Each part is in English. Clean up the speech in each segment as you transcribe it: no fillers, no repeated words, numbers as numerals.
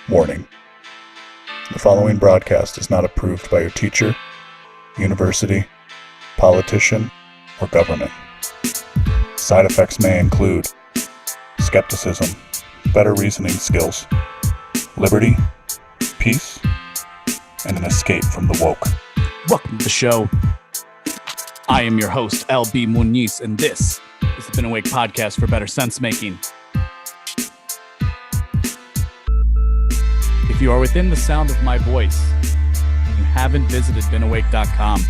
Warning: the following broadcast is not approved by your teacher, university, politician, or government. Side effects may include skepticism, better reasoning skills, liberty, peace, and an escape from the woke. Welcome to the show. I am your host, LB Muniz, and this is the Been Awake podcast for better sense making. If you are within the sound of my voice and you haven't visited BeenAwake.com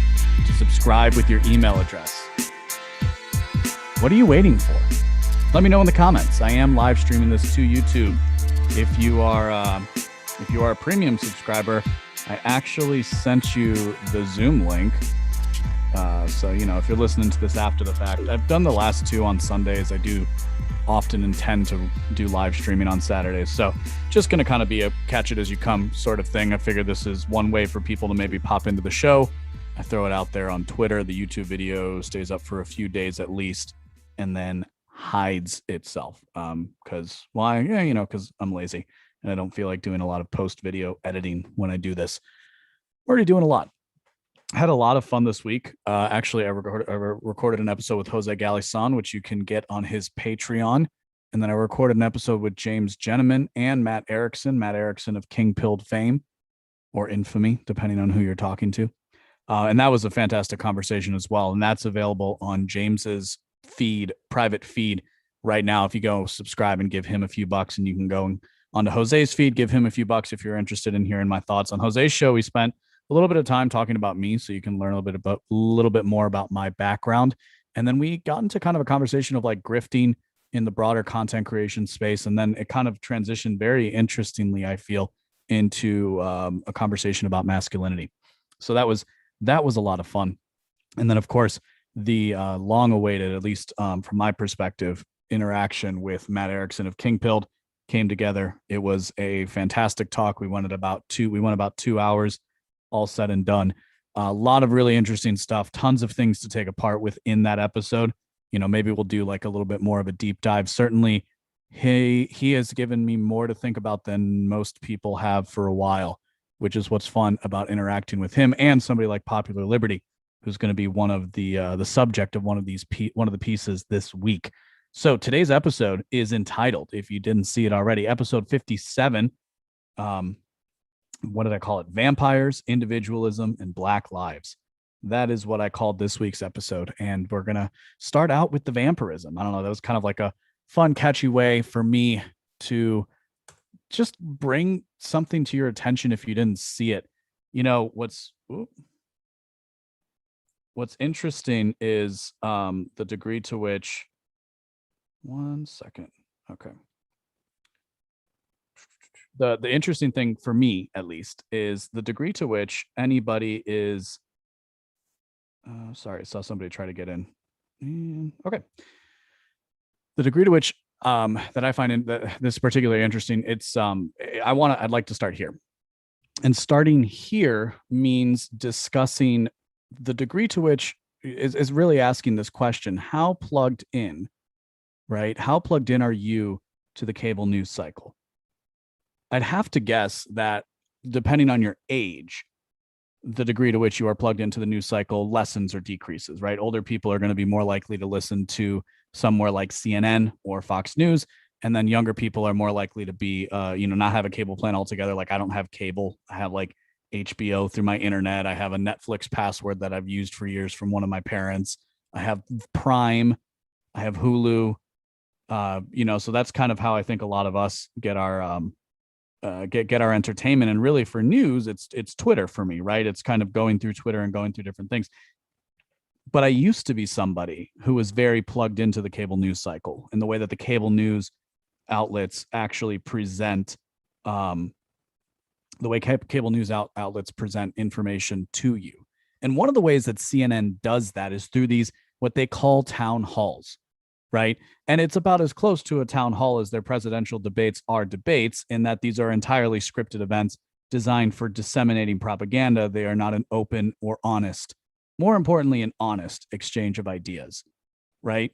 to subscribe with your email address, what are you waiting for? Let me know in the comments. I am live streaming this to YouTube. If you are a premium subscriber, I actually sent you the Zoom link. So, if you're listening to this after the fact, I've done the last two on Sundays. I do often intend to do live streaming on Saturdays. So just going to kind of be a catch it as you come sort of thing. I figure this is one way for people to maybe pop into the show. I throw it out there on Twitter. The YouTube video stays up for a few days at least and then hides itself. Because I'm lazy and I don't feel like doing a lot of post video editing when I do this. I'm already doing a lot. I had a lot of fun this week. Actually, I recorded an episode with Jose Galison, which you can get on his Patreon. And then I recorded an episode with James Gentleman and Matt Erickson of King Pilled fame or infamy, depending on who you're talking to. And that was a fantastic conversation as well. And that's available on James's private feed right now. If you go subscribe and give him a few bucks, and you can go onto Jose's feed, give him a few bucks if you're interested in hearing my thoughts on Jose's show. We spent a little bit of time talking about me, so you can learn a little bit more about my background. And then we got into kind of a conversation of like grifting in the broader content creation space. And then it kind of transitioned very interestingly, I feel, into a conversation about masculinity. So that was a lot of fun. And then, of course, the long-awaited, at least from my perspective, interaction with Matt Erickson of King Pilled came together. It was a fantastic talk. We went about 2 hours. All said and done. A lot of really interesting stuff, tons of things to take apart within that episode. Maybe we'll do like a little bit more of a deep dive. Certainly, he has given me more to think about than most people have for a while, which is what's fun about interacting with him and somebody like Popular Liberty, who's going to be one of the subject of one of the pieces this week. So today's episode is entitled, if you didn't see it already, episode 57. What did I call it? Vampires, Individualism, and Black Lives. That is what I called this week's episode. And we're going to start out with the vampirism. I don't know. That was kind of like a fun, catchy way for me to just bring something to your attention if you didn't see it. What's interesting is the degree to which... One second. Okay. The interesting thing for me, at least, is the degree to which anybody is... sorry, I saw somebody try to get in. Okay. The degree to which that I find this particularly interesting, I'd like to start here. And starting here means discussing the degree to which is really asking this question: how plugged in, right? How plugged in are you to the cable news cycle? I'd have to guess that depending on your age, the degree to which you are plugged into the news cycle lessens or decreases, right? Older people are going to be more likely to listen to somewhere like CNN or Fox News. And then younger people are more likely to be, not have a cable plan altogether. Like I don't have cable. I have like HBO through my internet. I have a Netflix password that I've used for years from one of my parents. I have Prime. I have Hulu. So that's kind of how I think a lot of us get our get our entertainment. And really for news, it's Twitter for me, right? It's kind of going through Twitter and going through different things. But I used to be somebody who was very plugged into the cable news cycle and the way that the cable news outlets actually present, the way cable news outlets present information to you. And one of the ways that CNN does that is through these, what they call town halls. Right. And it's about as close to a town hall as their presidential debates are debates, in that these are entirely scripted events designed for disseminating propaganda. They are not an open or honest, more importantly, an honest exchange of ideas. Right.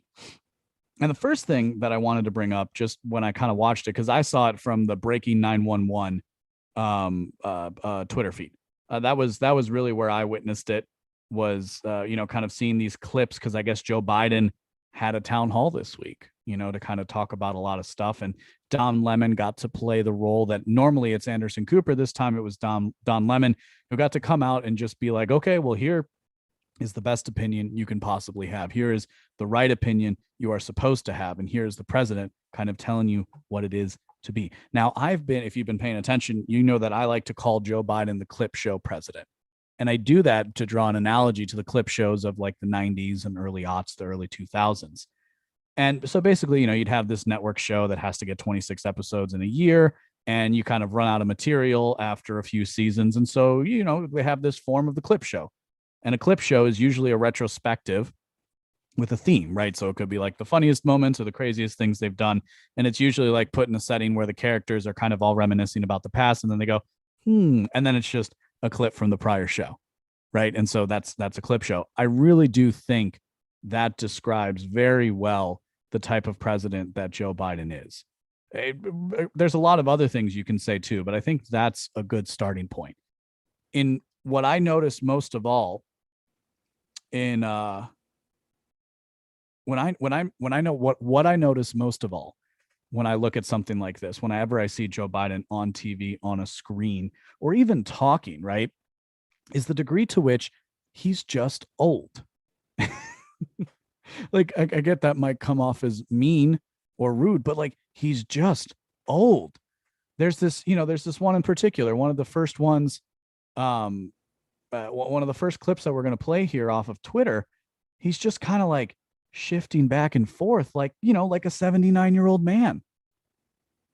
And the first thing that I wanted to bring up just when I kind of watched it, because I saw it from the Breaking 911 Twitter feed. That was really where I witnessed it, was kind of seeing these clips, because I guess Joe Biden had a town hall this week, to kind of talk about a lot of stuff. And Don Lemon got to play the role that normally it's Anderson Cooper. This time it was Don Lemon, who got to come out and just be like, okay, well, here is the best opinion you can possibly have. Here is the right opinion you are supposed to have. And here's the president kind of telling you what it is to be. Now, if you've been paying attention, you know that I like to call Joe Biden the clip show president. And I do that to draw an analogy to the clip shows of like the 90s and early aughts, the early 2000s. And so basically, you'd have this network show that has to get 26 episodes in a year, and you kind of run out of material after a few seasons. And so, they have this form of the clip show. And a clip show is usually a retrospective with a theme, right? So it could be like the funniest moments or the craziest things they've done. And it's usually like put in a setting where the characters are kind of all reminiscing about the past. And then they go, and then it's just a clip from the prior show, right? And so that's a clip show. I really do think that describes very well the type of president that Joe Biden is. There's a lot of other things you can say too, but I think that's a good starting point. In what I noticed most of all, in what I notice most of all when I look at something like this, whenever I see Joe Biden on TV, on a screen, or even talking, right, is the degree to which he's just old. Like, I get that might come off as mean or rude, but like, he's just old. There's this one in particular, one of the first ones, one of the first clips that we're going to play here off of Twitter. He's just kind of like shifting back and forth, like, like a 79-year-old man.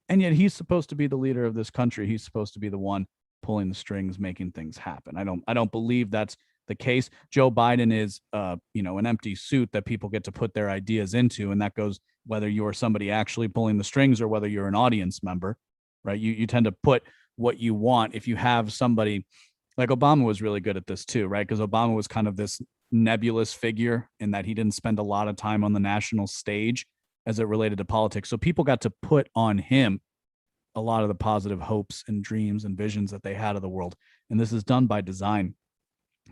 And yet he's supposed to be the leader of this country. He's supposed to be the one pulling the strings, making things happen. I don't believe that's the case. Joe Biden is, an empty suit that people get to put their ideas into. And that goes whether you're somebody actually pulling the strings or whether you're an audience member, right? You tend to put what you want. If you have somebody like Obama was really good at this too, right? Because Obama was kind of this nebulous figure in that he didn't spend a lot of time on the national stage as it related to politics. So people got to put on him a lot of the positive hopes and dreams and visions that they had of the world. And this is done by design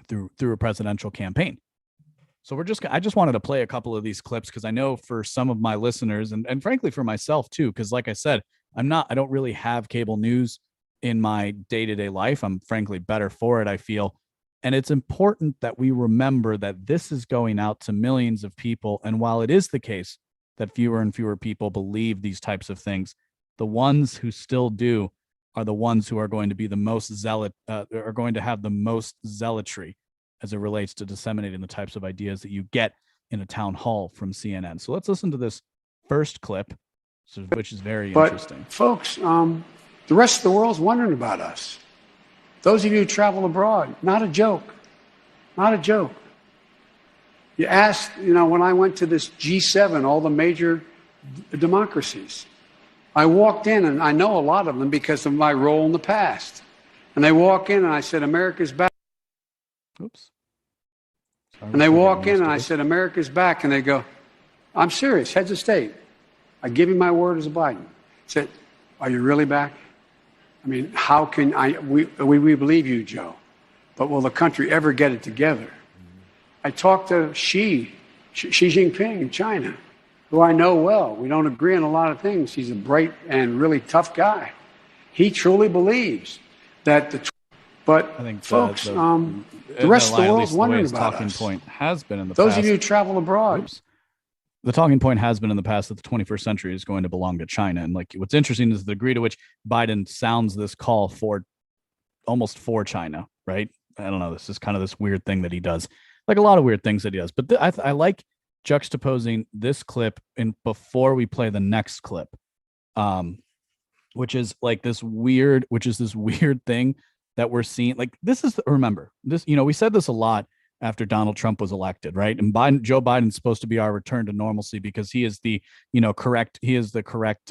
through a presidential campaign. So I just wanted to play a couple of these clips because I know for some of my listeners and frankly for myself too, because like I said, I don't really have cable news in my day-to-day life. I'm frankly better for it, I feel. And it's important that we remember that this is going out to millions of people. And while it is the case that fewer and fewer people believe these types of things, the ones who still do are the ones who are going to be the most are going to have the most zealotry as it relates to disseminating the types of ideas that you get in a town hall from CNN. So let's listen to this first clip, which is very interesting. Folks, the rest of the world's wondering about us. Those of you who travel abroad, not a joke. Not a joke. You asked, when I went to this G7, all the major democracies, I walked in, and I know a lot of them because of my role in the past. And they walk in, and I said, America's back. Oops. Sorry, and they walk in, and I said, America's back. And they go, I'm serious, heads of state. I give you my word as a Biden. I said, are you really back? I mean, how can we believe you, Joe, but will the country ever get it together? I talked to Xi Jinping in China, who I know well. We don't agree on a lot of things. He's a bright and really tough guy. He truly believes that but I think folks, the rest of the world's wondering about talking us. Point has been in the Those past. of you who travel abroad. Oops. The talking point has been in the past that the 21st century is going to belong to China. And like, what's interesting is the degree to which Biden sounds this call for China, right? I don't know. This is kind of this weird thing that he does, like a lot of weird things that he does. But I like juxtaposing this clip before we play the next clip, which is this weird thing that we're seeing. Like, remember this, we said this a lot after Donald Trump was elected, right? And Joe Biden's supposed to be our return to normalcy because he is the correct he is the correct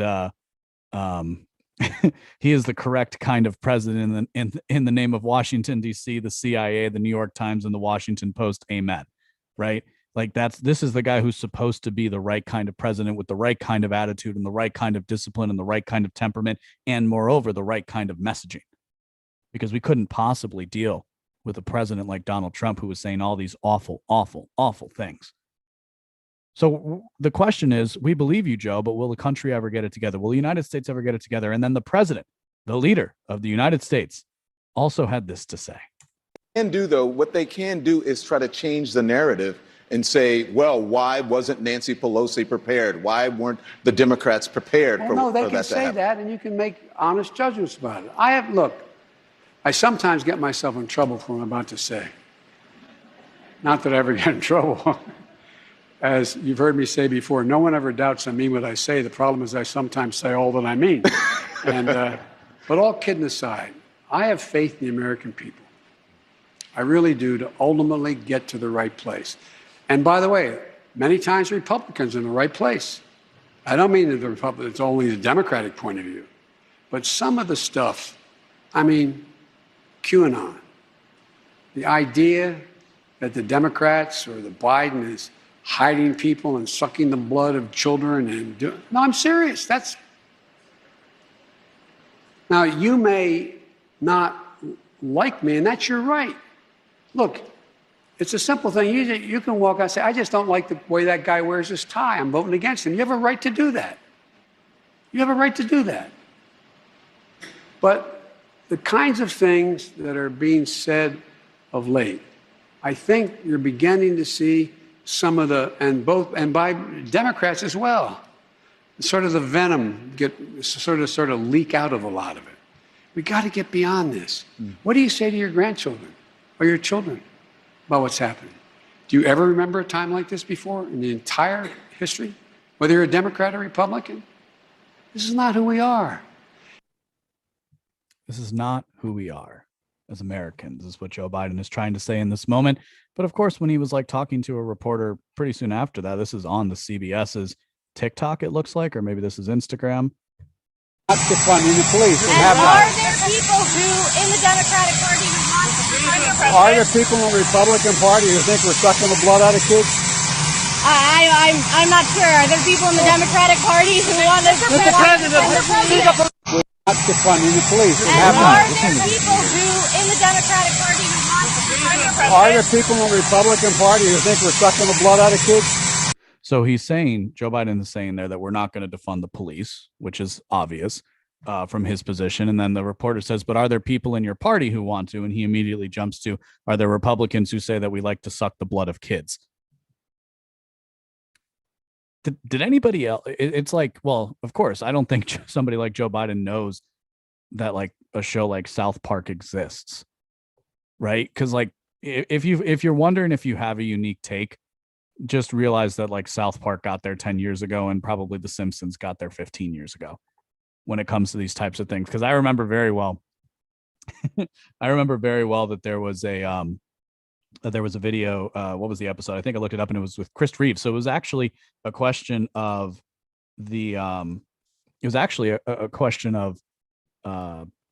kind of president in the name of Washington, D.C., the CIA, the New York Times, and the Washington Post. Amen. Right? Like, this is the guy who's supposed to be the right kind of president with the right kind of attitude and the right kind of discipline and the right kind of temperament, and moreover, the right kind of messaging. because we couldn't possibly deal with a president like Donald Trump who was saying all these awful, awful, awful things. So the question is, we believe you, Joe, but will the country ever get it together? Will the United States ever get it together? And then the president, the leader of the United States, also had this to say. What they can do is try to change the narrative and say, well, why wasn't Nancy Pelosi prepared? Why weren't the Democrats prepared for that to happen? No, they can say that, and you can make honest judgments about it. Look, I sometimes get myself in trouble for what I'm about to say. Not that I ever get in trouble. As you've heard me say before, no one ever doubts I mean what I say. The problem is I sometimes say all that I mean. But all kidding aside, I have faith in the American people. I really do, to ultimately get to the right place. And by the way, many times Republicans are in the right place. I don't mean that the Republicans, it's only the Democratic point of view. But some of the stuff, I mean, QAnon, the idea that the Democrats or the Biden is hiding people and sucking the blood of children no, I'm serious. Now, you may not like me, and that's your right. Look, it's a simple thing. You can walk out and say, I just don't like the way that guy wears his tie. I'm voting against him. You have a right to do that. You have a right to do that. But the kinds of things that are being said of late, I think you're beginning to see some of and by Democrats as well, sort of the venom sort of leak out of a lot of it. We got to get beyond this. What do you say to your grandchildren or your children about what's happening? Do you ever remember a time like this before in the entire history? Whether you're a Democrat or Republican? This is not who we are. This is not who we are as Americans, is what Joe Biden is trying to say in this moment. But of course, when he was talking to a reporter pretty soon after that, this is on the CBS's TikTok, it looks like, or maybe this is Instagram. Not defunding the police. And are there people who, in the Democratic Party, who want to defund the president? Are there people in the Republican Party who think we're sucking the blood out of kids? I'm not sure. Are there people in the Democratic Party who want to defund the president? Not defunding the police. And are there people who, in the Democratic Party, who want to defund the president? Are there people in the Republican Party who think we're sucking the blood out of kids? So he's saying, Joe Biden is saying there that we're not going to defund the police, which is obvious from his position. And then the reporter says, but are there people in your party who want to? And he immediately jumps to, are there Republicans who say that we like to suck the blood of kids? Did anybody else? It's like, well, of course, I don't think somebody like Joe Biden knows that a show like South Park exists, right? Because if you're wondering if you have a unique take, just realize that South Park got there 10 years ago and probably The Simpsons got there 15 years ago when it comes to these types of things. Because I remember very well, that there was a video. What was the episode? I think I looked it up and it was with Chris Reeves. So it was actually a question of a question of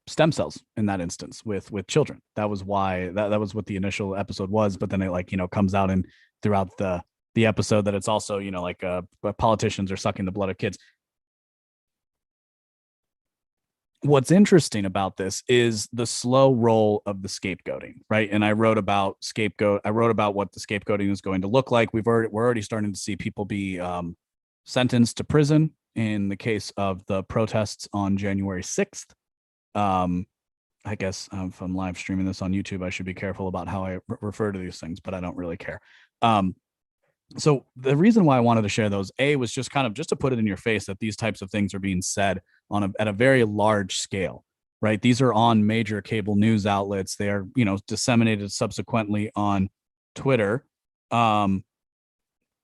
stem cells in that instance with children. That was why that was what the initial episode was. But then it comes out and throughout the episode that it's also politicians are sucking the blood of kids. What's interesting about this is the slow roll of the scapegoating, right? And I wrote about what the scapegoating is going to look like. We're already starting to see people be sentenced to prison in the case of the protests on January 6th. I guess if I'm live streaming this on YouTube, I should be careful about how I refer to these things, but I don't really care. So the reason why I wanted to share those, was just to put it in your face that these types of things are being said at a very large scale, right? These are on major cable news outlets. They are, disseminated subsequently on Twitter. And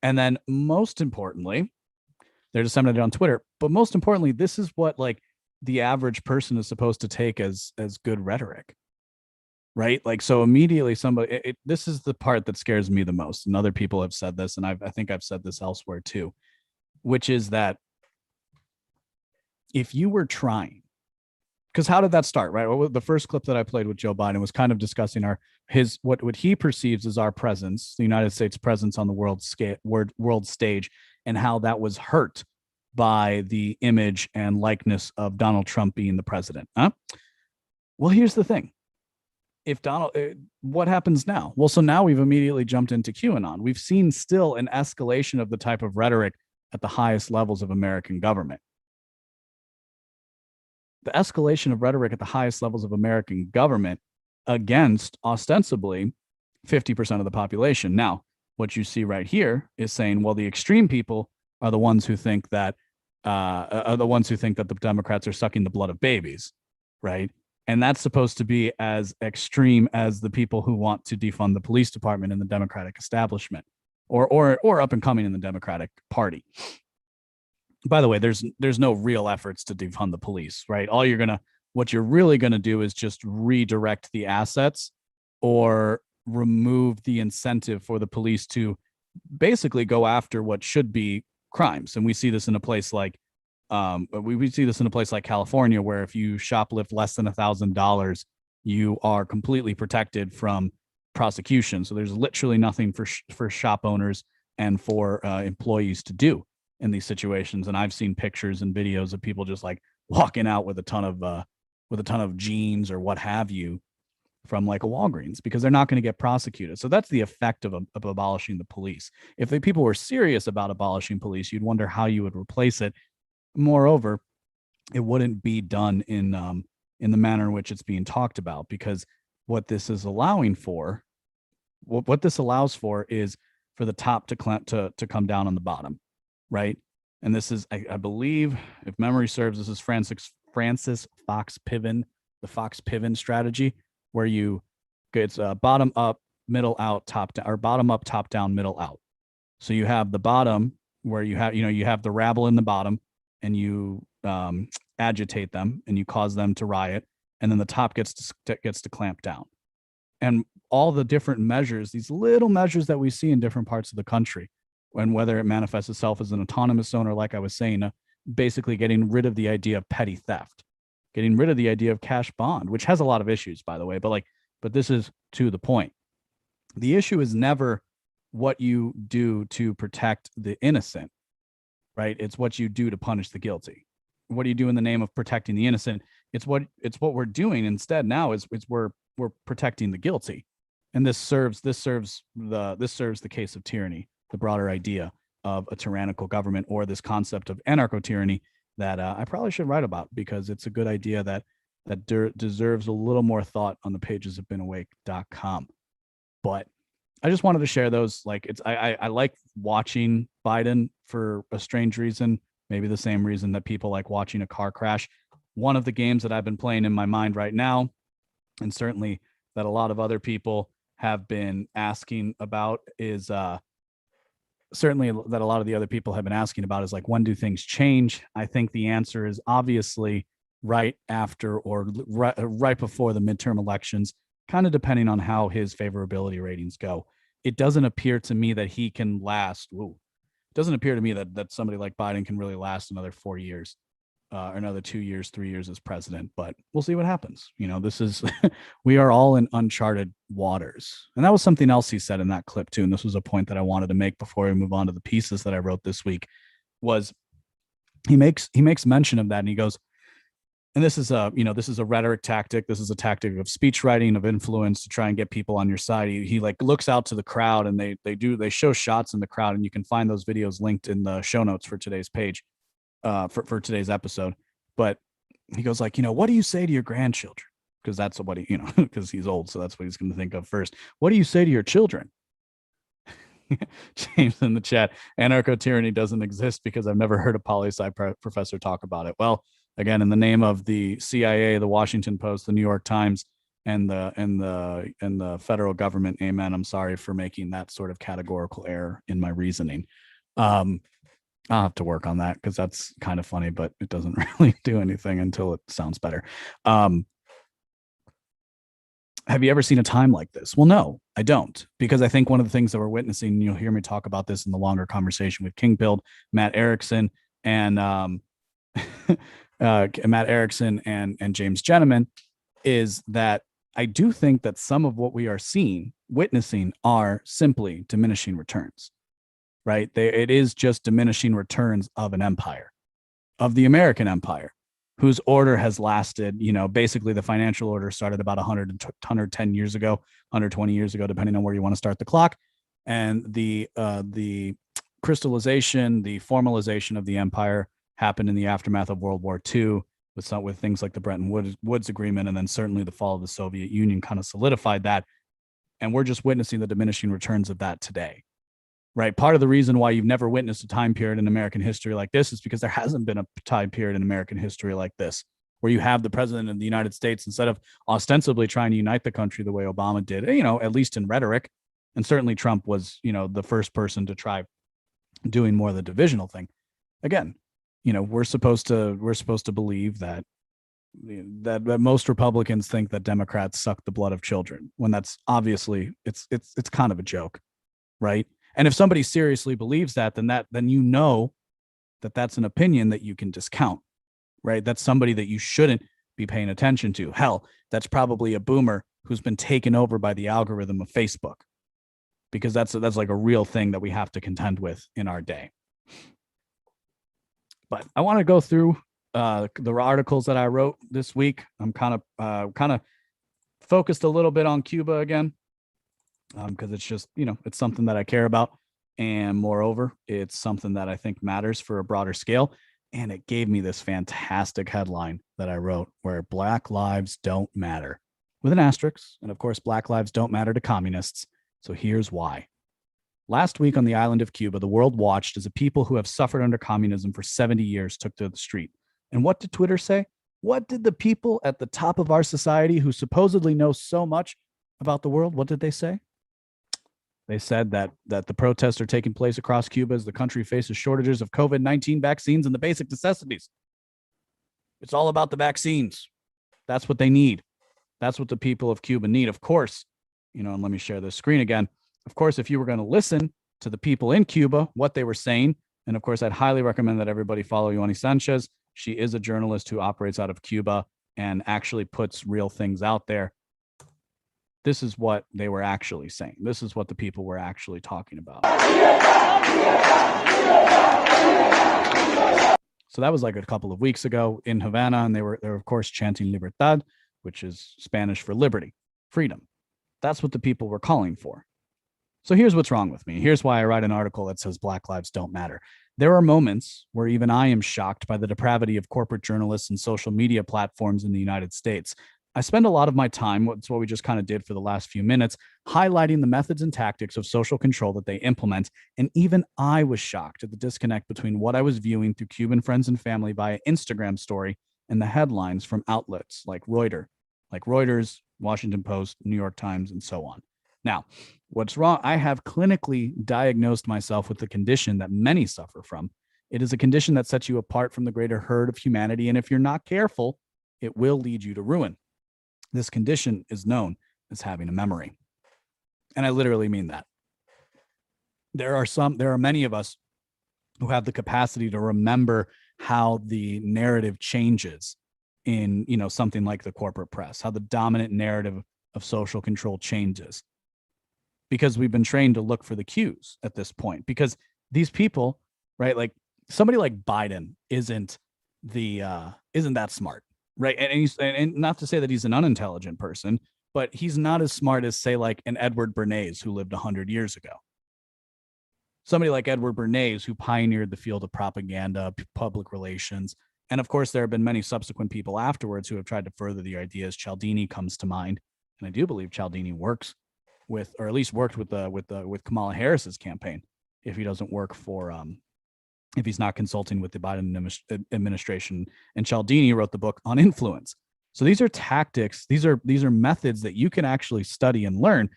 then most importantly, they're disseminated on Twitter. But most importantly, this is what the average person is supposed to take as good rhetoric. Right. So immediately this is the part that scares me the most. And other people have said this, and I think I've said this elsewhere too, which is that if you were trying, because how did that start? Right. Well, the first clip that I played with Joe Biden was kind of discussing what he perceives as our presence, the United States presence on the world stage, and how that was hurt by the image and likeness of Donald Trump being the president. Well, here's the thing. if Donald, what happens now? Well, so now we've immediately jumped into QAnon. We've seen still an escalation of the type of rhetoric at the highest levels of American government. The escalation of rhetoric at the highest levels of American government against ostensibly 50% of the population. Now, what you see right here is saying, well, the extreme people are the ones who think that the Democrats are sucking the blood of babies, right? And that's supposed to be as extreme as the people who want to defund the police department in the Democratic establishment, or up and coming in the Democratic Party. By the way, there's no real efforts to defund the police, right? What you're really gonna do is just redirect the assets or remove the incentive for the police to basically go after what should be crimes. And we see this in a place like California, where if you shoplift less than $1,000, you are completely protected from prosecution. So there's literally nothing for shop owners and for employees to do in these situations. And I've seen pictures and videos of people just like walking out with a ton of jeans or what have you from like a Walgreens, because they're not going to get prosecuted. So that's the effect of abolishing the police. If the people were serious about abolishing police, you'd wonder how you would replace it. Moreover, it wouldn't be done in the manner in which it's being talked about, because what this is allowing for, what this allows for is for the top to come down on the bottom, right? And this is, I believe, if memory serves, this is Francis Fox Piven, the Fox Piven strategy, where it's bottom up, middle out, top down, or bottom up, top down, middle out. So you have the bottom where you have the rabble in the bottom, and you agitate them and you cause them to riot, and then the top gets to clamp down. And all the different measures, these little measures that we see in different parts of the country, and whether it manifests itself as an autonomous zone or, like I was saying, basically getting rid of the idea of petty theft, getting rid of the idea of cash bond, which has a lot of issues, by the way, but this is to the point. The issue is never what you do to protect the innocent, right? It's what you do to punish the guilty. What do you do in the name of protecting the innocent? It's what we're doing instead now is we're protecting the guilty. And this serves the case of tyranny, the broader idea of a tyrannical government, or this concept of anarcho-tyranny that I probably should write about, because it's a good idea that deserves a little more thought on the pages of beenawake.com. But I just wanted to share those. Like, I like watching Biden for a strange reason, maybe the same reason that people like watching a car crash. One of the games that I've been playing in my mind right now, and certainly that a lot of other people have been asking about, is certainly that a lot of the other people have been asking about is like, when do things change? I think the answer is obviously right after or right before the midterm elections, kind of depending on how his favorability ratings go. It doesn't appear to me that he can last. It doesn't appear to me that somebody like Biden can really last another 4 years, or another 2 years, 3 years as president. But we'll see what happens. This is we are all in uncharted waters. And that was something else he said in that clip too. And this was a point that I wanted to make before we move on to the pieces that I wrote this week. Was he makes mention of that, and he goes, and this is a rhetoric tactic. This is a tactic of speech writing, of influence, to try and get people on your side. He like looks out to the crowd, and they show shots in the crowd, and you can find those videos linked in the show notes for today's page, for today's episode. But he goes like, what do you say to your grandchildren? Because that's what because he's old, so that's what he's going to think of first. What do you say to your children? James in the chat, anarcho-tyranny doesn't exist because I've never heard a poli-sci professor talk about it. Well, again, in the name of the CIA, the Washington Post, the New York Times, and the federal government, amen. I'm sorry for making that sort of categorical error in my reasoning. I'll have to work on that, because that's kind of funny, but it doesn't really do anything until it sounds better. Have you ever seen a time like this? Well, no, I don't, because I think one of the things that we're witnessing, and you'll hear me talk about this in the longer conversation with King Pilled, Matt Erickson, and Matt Erickson and James Gentleman, is that I do think that some of what we are witnessing are simply diminishing returns, right? It is just diminishing returns of an empire, of the American empire, whose order has lasted, basically the financial order started about 110 years ago, 120 years ago, depending on where you want to start the clock. And the crystallization, the formalization of the empire happened in the aftermath of World War II with things like the Bretton Woods Agreement, and then certainly the fall of the Soviet Union kind of solidified that. And we're just witnessing the diminishing returns of that today. Right. Part of the reason why you've never witnessed a time period in American history like this is because there hasn't been a time period in American history like this, where you have the president of the United States, instead of ostensibly trying to unite the country the way Obama did, at least in rhetoric, and certainly Trump was, the first person to try doing more of the divisional thing. Again, we're supposed to believe that most Republicans think that Democrats suck the blood of children, when that's obviously it's kind of a joke, right? And if somebody seriously believes that, then that's an opinion that you can discount, right? That's somebody that you shouldn't be paying attention to. Hell, that's probably a boomer who's been taken over by the algorithm of Facebook, because that's like a real thing that we have to contend with in our day. But I want to go through the articles that I wrote this week. I'm kind of focused a little bit on Cuba again, because it's just, it's something that I care about. And moreover, it's something that I think matters for a broader scale. And it gave me this fantastic headline that I wrote, where Black lives don't matter, with an asterisk. And of course, Black lives don't matter to communists. So here's why. Last week on the island of Cuba, the world watched as a people who have suffered under communism for 70 years took to the street. And what did Twitter say? What did the people at the top of our society, who supposedly know so much about the world, what did they say? They said that the protests are taking place across Cuba as the country faces shortages of COVID-19 vaccines and the basic necessities. It's all about the vaccines. That's what they need. That's what the people of Cuba need. Of course, and let me share this screen again. Of course, if you were going to listen to the people in Cuba, what they were saying, and of course, I'd highly recommend that everybody follow Yoni Sanchez. She is a journalist who operates out of Cuba and actually puts real things out there. This is what they were actually saying. This is what the people were actually talking about. So that was like a couple of weeks ago in Havana, and they were of course chanting Libertad, which is Spanish for liberty, freedom. That's what the people were calling for. So here's what's wrong with me. Here's why I write an article that says Black lives don't matter. There are moments where even I am shocked by the depravity of corporate journalists and social media platforms in the United States. I spend a lot of my time, that's what we just kind of did for the last few minutes, highlighting the methods and tactics of social control that they implement. And even I was shocked at the disconnect between what I was viewing through Cuban friends and family via Instagram story and the headlines from outlets like Reuters, Washington Post, New York Times, and so on. Now, what's wrong? I have clinically diagnosed myself with the condition that many suffer from. It is a condition that sets you apart from the greater herd of humanity. And if you're not careful, it will lead you to ruin. This condition is known as having a memory. And I literally mean that. There are many of us who have the capacity to remember how the narrative changes in, something like the corporate press, how the dominant narrative of social control changes, because we've been trained to look for the cues at this point. Because these people, right, like somebody like Biden isn't that smart. Right. And not to say that he's an unintelligent person, but he's not as smart as, say, like an Edward Bernays who lived 100 years ago. Somebody like Edward Bernays, who pioneered the field of propaganda, public relations. And of course, there have been many subsequent people afterwards who have tried to further the ideas. Cialdini comes to mind. And I do believe Cialdini works with, or at least worked with Kamala Harris's campaign, if he doesn't work for if he's not consulting with the Biden administration. And Cialdini wrote the book on influence. So these are tactics. These are methods that you can actually study and learn.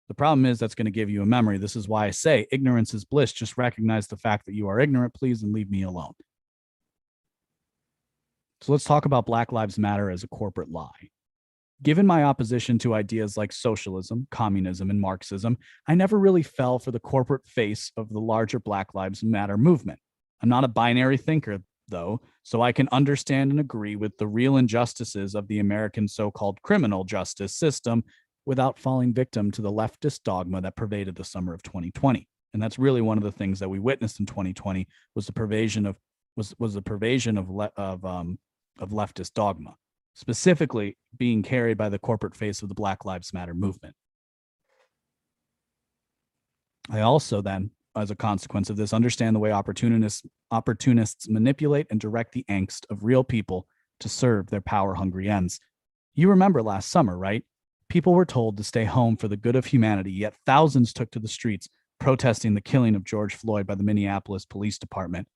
The problem is that's going to give you a memory. This is why I say ignorance is bliss. Just recognize the fact that you are ignorant, please, and leave me alone. So let's talk about Black Lives Matter as a corporate lie. Given my opposition to ideas like socialism, communism, and Marxism, I never really fell for the corporate face of the larger Black Lives Matter movement. I'm not a binary thinker, though, so I can understand and agree with the real injustices of the American so-called criminal justice system without falling victim to the leftist dogma that pervaded the summer of 2020. And that's really one of the things that we witnessed in 2020 was the pervasion of of leftist dogma, specifically being carried by the corporate face of the Black Lives Matter movement. I also then, as a consequence of this, understand the way opportunists manipulate and direct the angst of real people to serve their power-hungry ends. You remember last summer, right? People were told to stay home for the good of humanity, yet thousands took to the streets protesting the killing of George Floyd by the Minneapolis Police Department.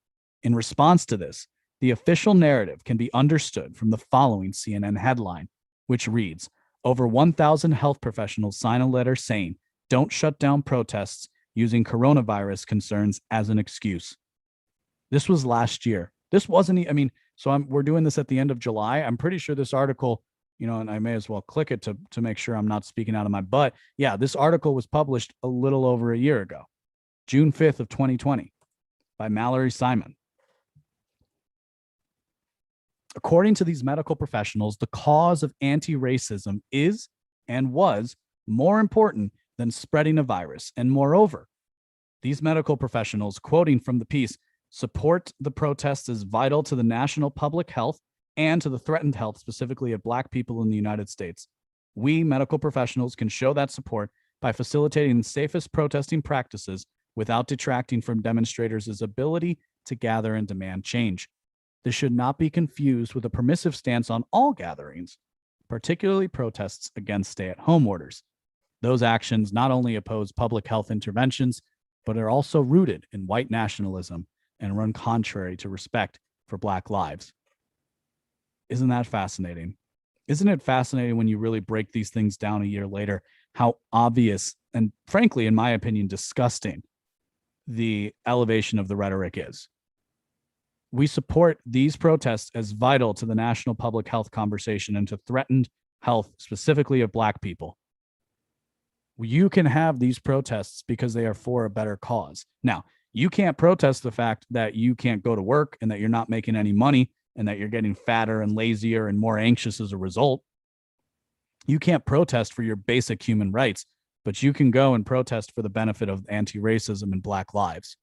In response to this, the official narrative can be understood from the following CNN headline, which reads, "Over 1,000 health professionals sign a letter saying, 'Don't shut down protests,' using coronavirus concerns as an excuse." This was last year. This wasn't, I mean, so we're doing this at the end of July. I'm pretty sure this article, and I may as well click it to make sure I'm not speaking out of my butt. Yeah, this article was published a little over a year ago, June 5th of 2020, by Mallory Simon. According to these medical professionals, the cause of anti-racism is and was more important than spreading a virus. And moreover, these medical professionals, quoting from the piece, support the protests as vital to the national public health and to the threatened health, specifically of Black people in the United States. We, medical professionals, can show that support by facilitating the safest protesting practices without detracting from demonstrators' ability to gather and demand change. This should not be confused with a permissive stance on all gatherings, particularly protests against stay-at-home orders. Those actions not only oppose public health interventions, but are also rooted in white nationalism and run contrary to respect for Black lives. Isn't that fascinating? Isn't it fascinating when you really break these things down a year later, how obvious and, frankly, in my opinion, disgusting the elevation of the rhetoric is? We support these protests as vital to the national public health conversation and to threatened health, specifically of Black people. You can have these protests because they are for a better cause. Now, you can't protest the fact that you can't go to work and that you're not making any money and that you're getting fatter and lazier and more anxious as a result. You can't protest for your basic human rights, but you can go and protest for the benefit of anti-racism and Black lives.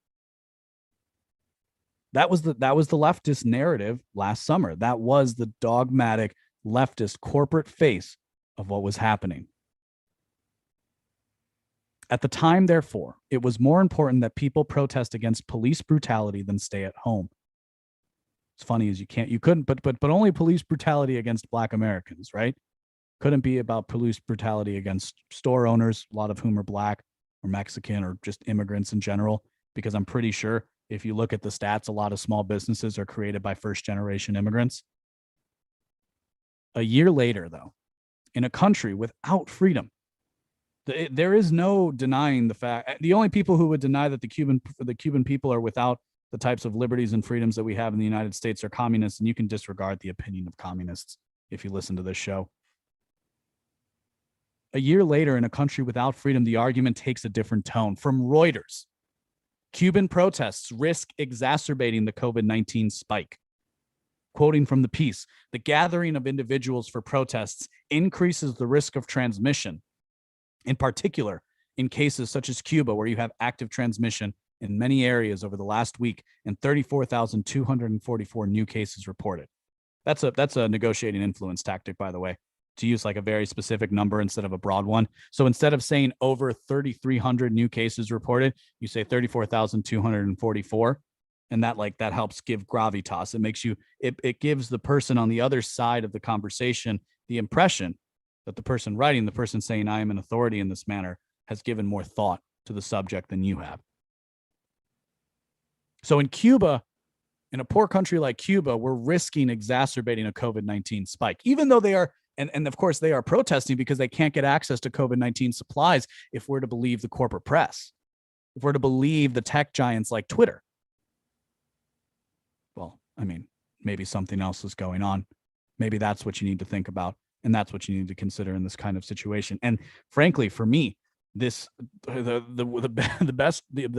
That was the leftist narrative last summer. That was the dogmatic leftist corporate face of what was happening. At the time, therefore, it was more important that people protest against police brutality than stay at home. It's funny as you couldn't, but only police brutality against Black Americans, right? Couldn't be about police brutality against store owners, a lot of whom are Black or Mexican or just immigrants in general, because I'm pretty sure if you look at the stats, a lot of small businesses are created by first-generation immigrants. A year later, though, in a country without freedom, there is no denying the fact. The only people who would deny that the Cuban people are without the types of liberties and freedoms that we have in the United States are communists, and you can disregard the opinion of communists if you listen to this show. A year later, in a country without freedom, the argument takes a different tone. From Reuters, Cuban protests risk exacerbating the COVID-19 spike. Quoting from the piece, the gathering of individuals for protests increases the risk of transmission, in particular in cases such as Cuba, where you have active transmission in many areas over the last week and 34,244 new cases reported. That's a negotiating influence tactic, by the way, to use like a very specific number instead of a broad one. So instead of saying over 3,300 new cases reported, you say 34,244. And that helps give gravitas. It makes it gives the person on the other side of the conversation the impression that the person writing, the person saying I am an authority in this manner, has given more thought to the subject than you have. So in Cuba, in a poor country like Cuba, we're risking exacerbating a COVID-19 spike, even though they are, and of course they are protesting because they can't get access to COVID-19 supplies if we're to believe the corporate press, if we're to believe the tech giants like Twitter. Well, I mean, maybe something else is going on. Maybe that's what you need to think about. And that's what you need to consider in this kind of situation. And frankly, for me, the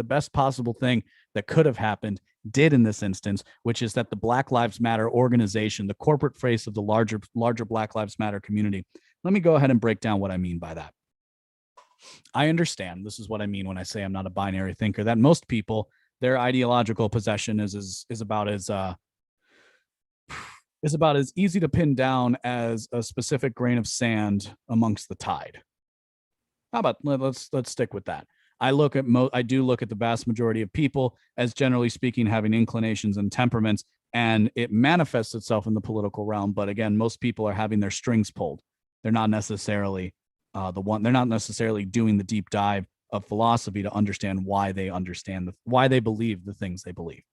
best possible thing that could have happened did in this instance, which is that the Black Lives Matter organization, the corporate face of the larger Black Lives Matter community. Let me go ahead and break down what I mean by that. I understand, this is what I mean when I say I'm not a binary thinker, that most people, their ideological possession is about as is about as easy to pin down as a specific grain of sand amongst the tide. How about let's stick with that. I do look at the vast majority of people as, generally speaking, having inclinations and temperaments, and it manifests itself in the political realm. But again, most people are having their strings pulled. They're not necessarily they're not necessarily doing the deep dive of philosophy to understand why they believe the things they believe.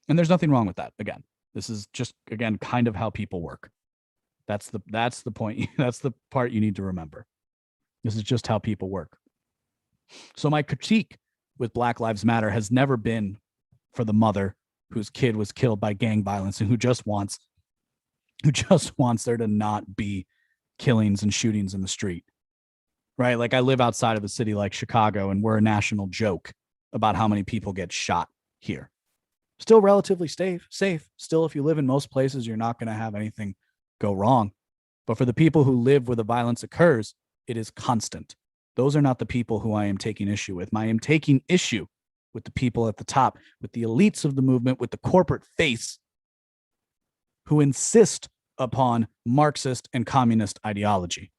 And there's nothing wrong with that. Again, this is just, again, kind of how people work. That's the point. That's the part you need to remember. This is just how people work. So my critique with Black Lives Matter has never been for the mother whose kid was killed by gang violence and who just wants there to not be killings and shootings in the street. Right? Like, I live outside of a city like Chicago, and we're a national joke about how many people get shot here. Still relatively safe. Still, if you live in most places, you're not going to have anything go wrong. But for the people who live where the violence occurs, it is constant. Those are not the people who I am taking issue with. I am taking issue with the people at the top, with the elites of the movement, with the corporate face who insist upon Marxist and communist ideology.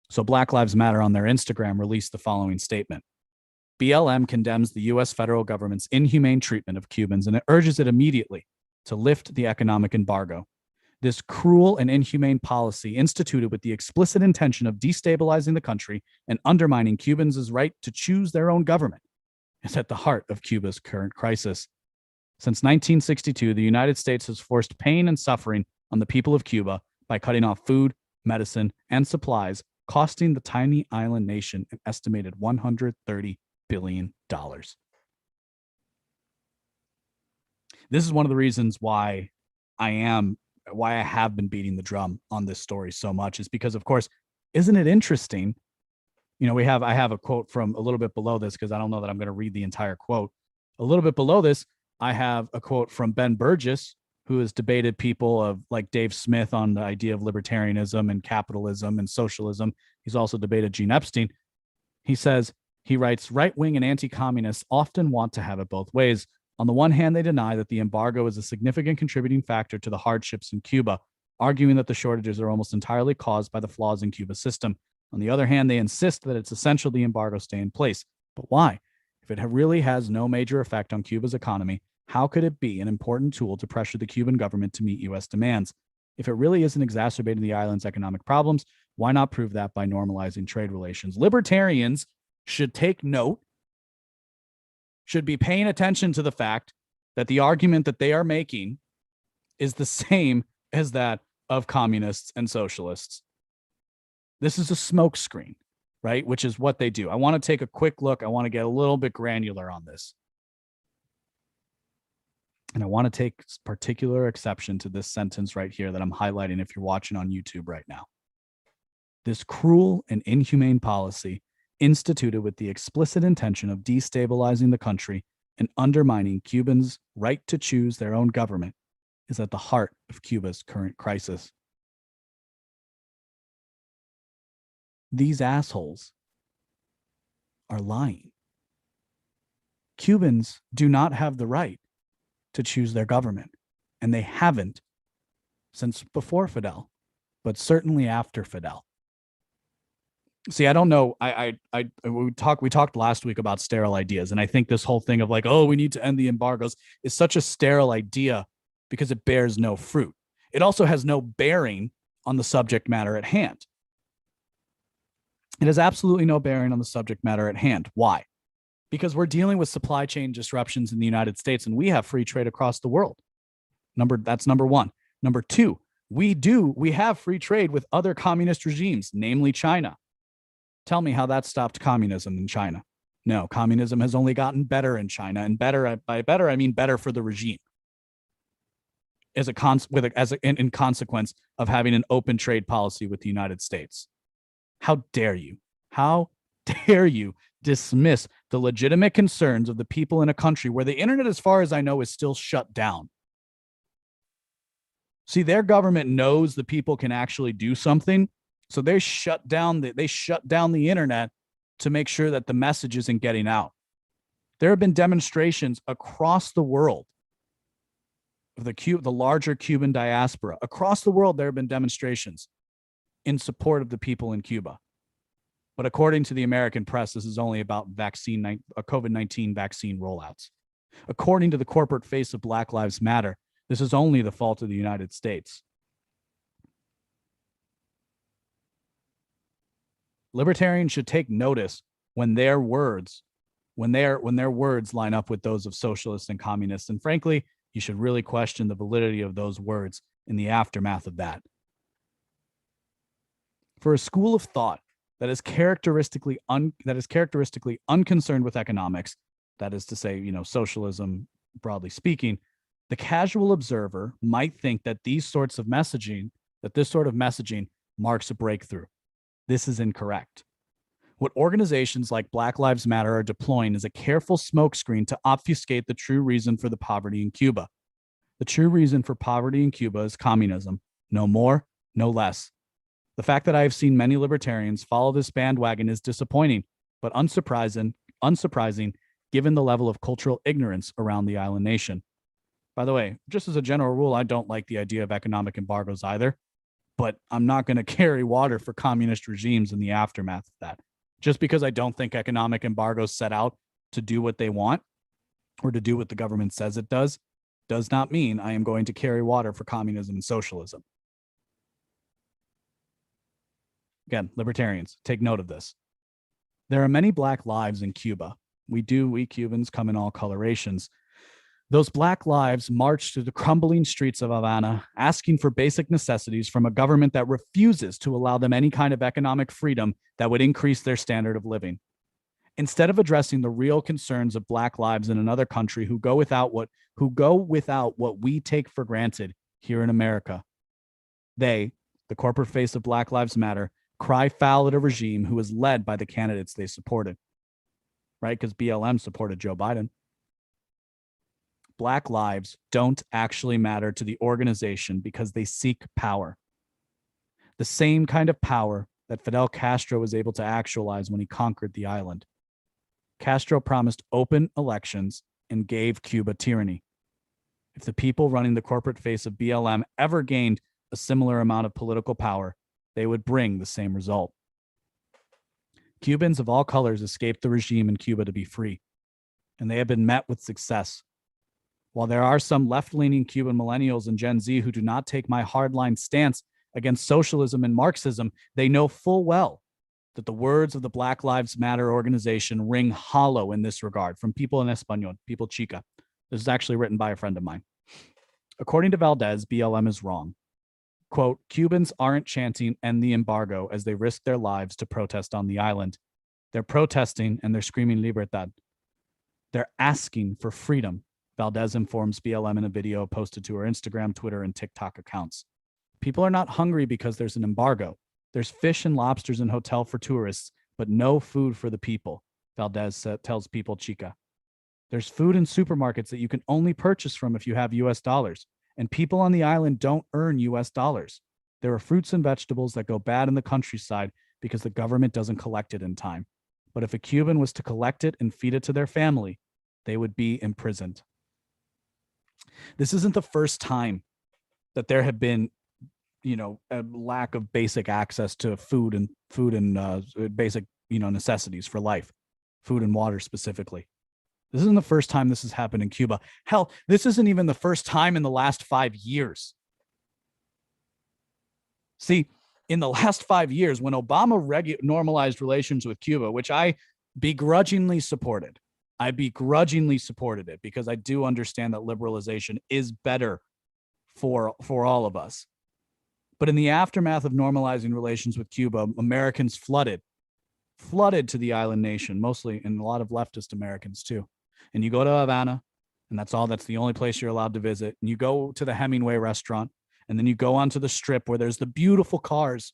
So Black Lives Matter on their Instagram released the following statement. BLM condemns the U.S. federal government's inhumane treatment of Cubans, and it urges it immediately to lift the economic embargo. This cruel and inhumane policy, instituted with the explicit intention of destabilizing the country and undermining Cubans' right to choose their own government, is at the heart of Cuba's current crisis. Since 1962, the United States has forced pain and suffering on the people of Cuba by cutting off food, medicine, and supplies, costing the tiny island nation an estimated $130 billion. This is one of the reasons why I have been beating the drum on this story so much, is because, of course, isn't it interesting? You know, I have a quote from a little bit below this, because I don't know that I'm going to read the entire quote. A little bit below this, I have a quote from Ben Burgess, who has debated people of like Dave Smith on the idea of libertarianism and capitalism and socialism. He's also debated Gene Epstein. He writes, right-wing and anti-communists often want to have it both ways. On the one hand, they deny that the embargo is a significant contributing factor to the hardships in Cuba, arguing that the shortages are almost entirely caused by the flaws in Cuba's system. On the other hand, they insist that it's essential the embargo stay in place. But why? If it really has no major effect on Cuba's economy, how could it be an important tool to pressure the Cuban government to meet U.S. demands? If it really isn't exacerbating the island's economic problems, why not prove that by normalizing trade relations? Libertarians should take note, should be paying attention to the fact that the argument that they are making is the same as that of communists and socialists. This is a smokescreen, right? Which is what they do. I want to take a quick look. I want to get a little bit granular on this. And I want to take particular exception to this sentence right here that I'm highlighting if you're watching on YouTube right now. This cruel and inhumane policy, instituted with the explicit intention of destabilizing the country and undermining Cubans' right to choose their own government, is at the heart of Cuba's current crisis. These assholes are lying. Cubans do not have the right to choose their government, and they haven't since before Fidel, but certainly after Fidel. See, I don't know. We talked last week about sterile ideas, and I think this whole thing of like, oh, we need to end the embargoes is such a sterile idea because it bears no fruit. It also has no bearing on the subject matter at hand. It has absolutely no bearing on the subject matter at hand. Why? Because we're dealing with supply chain disruptions in the United States, and we have free trade across the world. That's number one. Number two, we have free trade with other communist regimes, namely China. Tell me how that stopped communism in China. No, communism has only gotten better in China, and by better, I mean better for the regime. In consequence of having an open trade policy with the United States. How dare you? How dare you dismiss the legitimate concerns of the people in a country where the internet, as far as I know, is still shut down? See, their government knows the people can actually do something, so they shut down the internet to make sure that the message isn't getting out. There have been demonstrations across the world of the larger Cuban diaspora. Across the world, there have been demonstrations in support of the people in Cuba. But according to the American press, this is only about COVID-19 vaccine rollouts. According to the corporate face of Black Lives Matter, this is only the fault of the United States. Libertarians should take notice when their words line up with those of socialists and communists. And frankly, you should really question the validity of those words in the aftermath of that. For a school of thought that is characteristically unconcerned with economics, that is to say, socialism, broadly speaking, the casual observer might think that this sort of messaging marks a breakthrough. This is incorrect. What organizations like Black Lives Matter are deploying is a careful smokescreen to obfuscate the true reason for the poverty in Cuba. The true reason for poverty in Cuba is communism. No more, no less. The fact that I have seen many libertarians follow this bandwagon is disappointing, but unsurprising given the level of cultural ignorance around the island nation. By the way, just as a general rule, I don't like the idea of economic embargoes either, but I'm not going to carry water for communist regimes in the aftermath of that. Just because I don't think economic embargoes set out to do what they want or to do what the government says it does not mean I am going to carry water for communism and socialism. Again, libertarians, take note of this. There are many Black lives in Cuba. We Cubans come in all colorations. Those Black lives march through the crumbling streets of Havana, asking for basic necessities from a government that refuses to allow them any kind of economic freedom that would increase their standard of living. Instead of addressing the real concerns of Black lives in another country who go without what we take for granted here in America, they, the corporate face of Black Lives Matter, cry foul at a regime who is led by the candidates they supported, right? Because BLM supported Joe Biden. Black lives don't actually matter to the organization because they seek power. The same kind of power that Fidel Castro was able to actualize when he conquered the island. Castro promised open elections and gave Cuba tyranny. If the people running the corporate face of BLM ever gained a similar amount of political power, they would bring the same result. Cubans of all colors escaped the regime in Cuba to be free, and they have been met with success. While there are some left-leaning Cuban millennials and Gen Z who do not take my hardline stance against socialism and Marxism, they know full well that the words of the Black Lives Matter organization ring hollow in this regard. From People en Español, People Chica. This is actually written by a friend of mine. According to Valdez, BLM is wrong. Quote, Cubans aren't chanting "end the embargo" as they risk their lives to protest on the island. They're protesting and they're screaming libertad. They're asking for freedom, Valdez informs BLM in a video posted to her Instagram, Twitter, and TikTok accounts. People are not hungry because there's an embargo. There's fish and lobsters and hotel for tourists, but no food for the people, Valdez tells People Chica. There's food in supermarkets that you can only purchase from if you have US dollars, and people on the island don't earn US dollars. There are fruits and vegetables that go bad in the countryside because the government doesn't collect it in time. But if a Cuban was to collect it and feed it to their family, they would be imprisoned. This isn't the first time that there have been, a lack of basic access to food and basic, necessities for life, food and water specifically. This isn't the first time this has happened in Cuba. Hell, this isn't even the first time in the last 5 years. See, in the last 5 years, when Obama normalized relations with Cuba, which I begrudgingly supported it because I do understand that liberalization is better for all of us. But in the aftermath of normalizing relations with Cuba, Americans flooded to the island nation, mostly, and a lot of leftist Americans too. And you go to Havana, and that's the only place you're allowed to visit. And you go to the Hemingway restaurant, and then you go onto the strip where there's the beautiful cars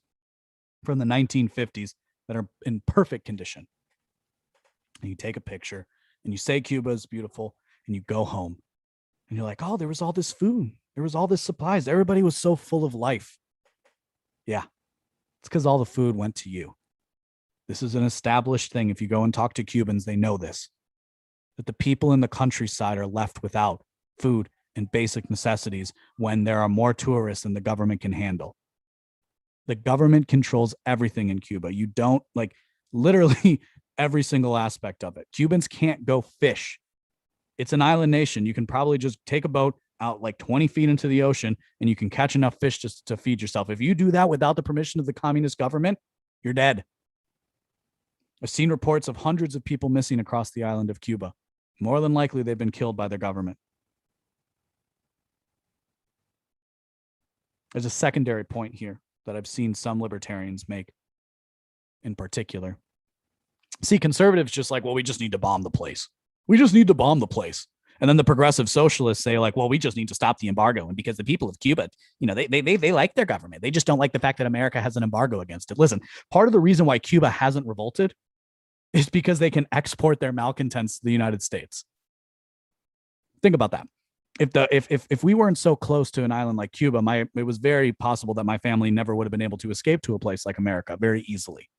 from the 1950s that are in perfect condition. And you take a picture, and you say Cuba is beautiful, and you go home. And you're like, oh, there was all this food. There was all this supplies. Everybody was so full of life. Yeah, it's because all the food went to you. This is an established thing. If you go and talk to Cubans, they know this, that the people in the countryside are left without food and basic necessities when there are more tourists than the government can handle. The government controls everything in Cuba. You don't, like, literally every single aspect of it. Cubans can't go fish. It's an island nation. You can probably just take a boat out like 20 feet into the ocean and you can catch enough fish just to feed yourself. If you do that without the permission of the communist government, you're dead. I've seen reports of hundreds of people missing across the island of Cuba. More than likely, they've been killed by their government. There's a secondary point here that I've seen some libertarians make in particular. See, conservatives just like, well, we just need to bomb the place. We just need to bomb the place. And then the progressive socialists say like, well, we just need to stop the embargo. And because the people of Cuba, you know, they like their government. They just don't like the fact that America has an embargo against it. Listen, part of the reason why Cuba hasn't revolted is because they can export their malcontents to the United States. Think about that. If we weren't so close to an island like Cuba, it was very possible that my family never would have been able to escape to a place like America very easily.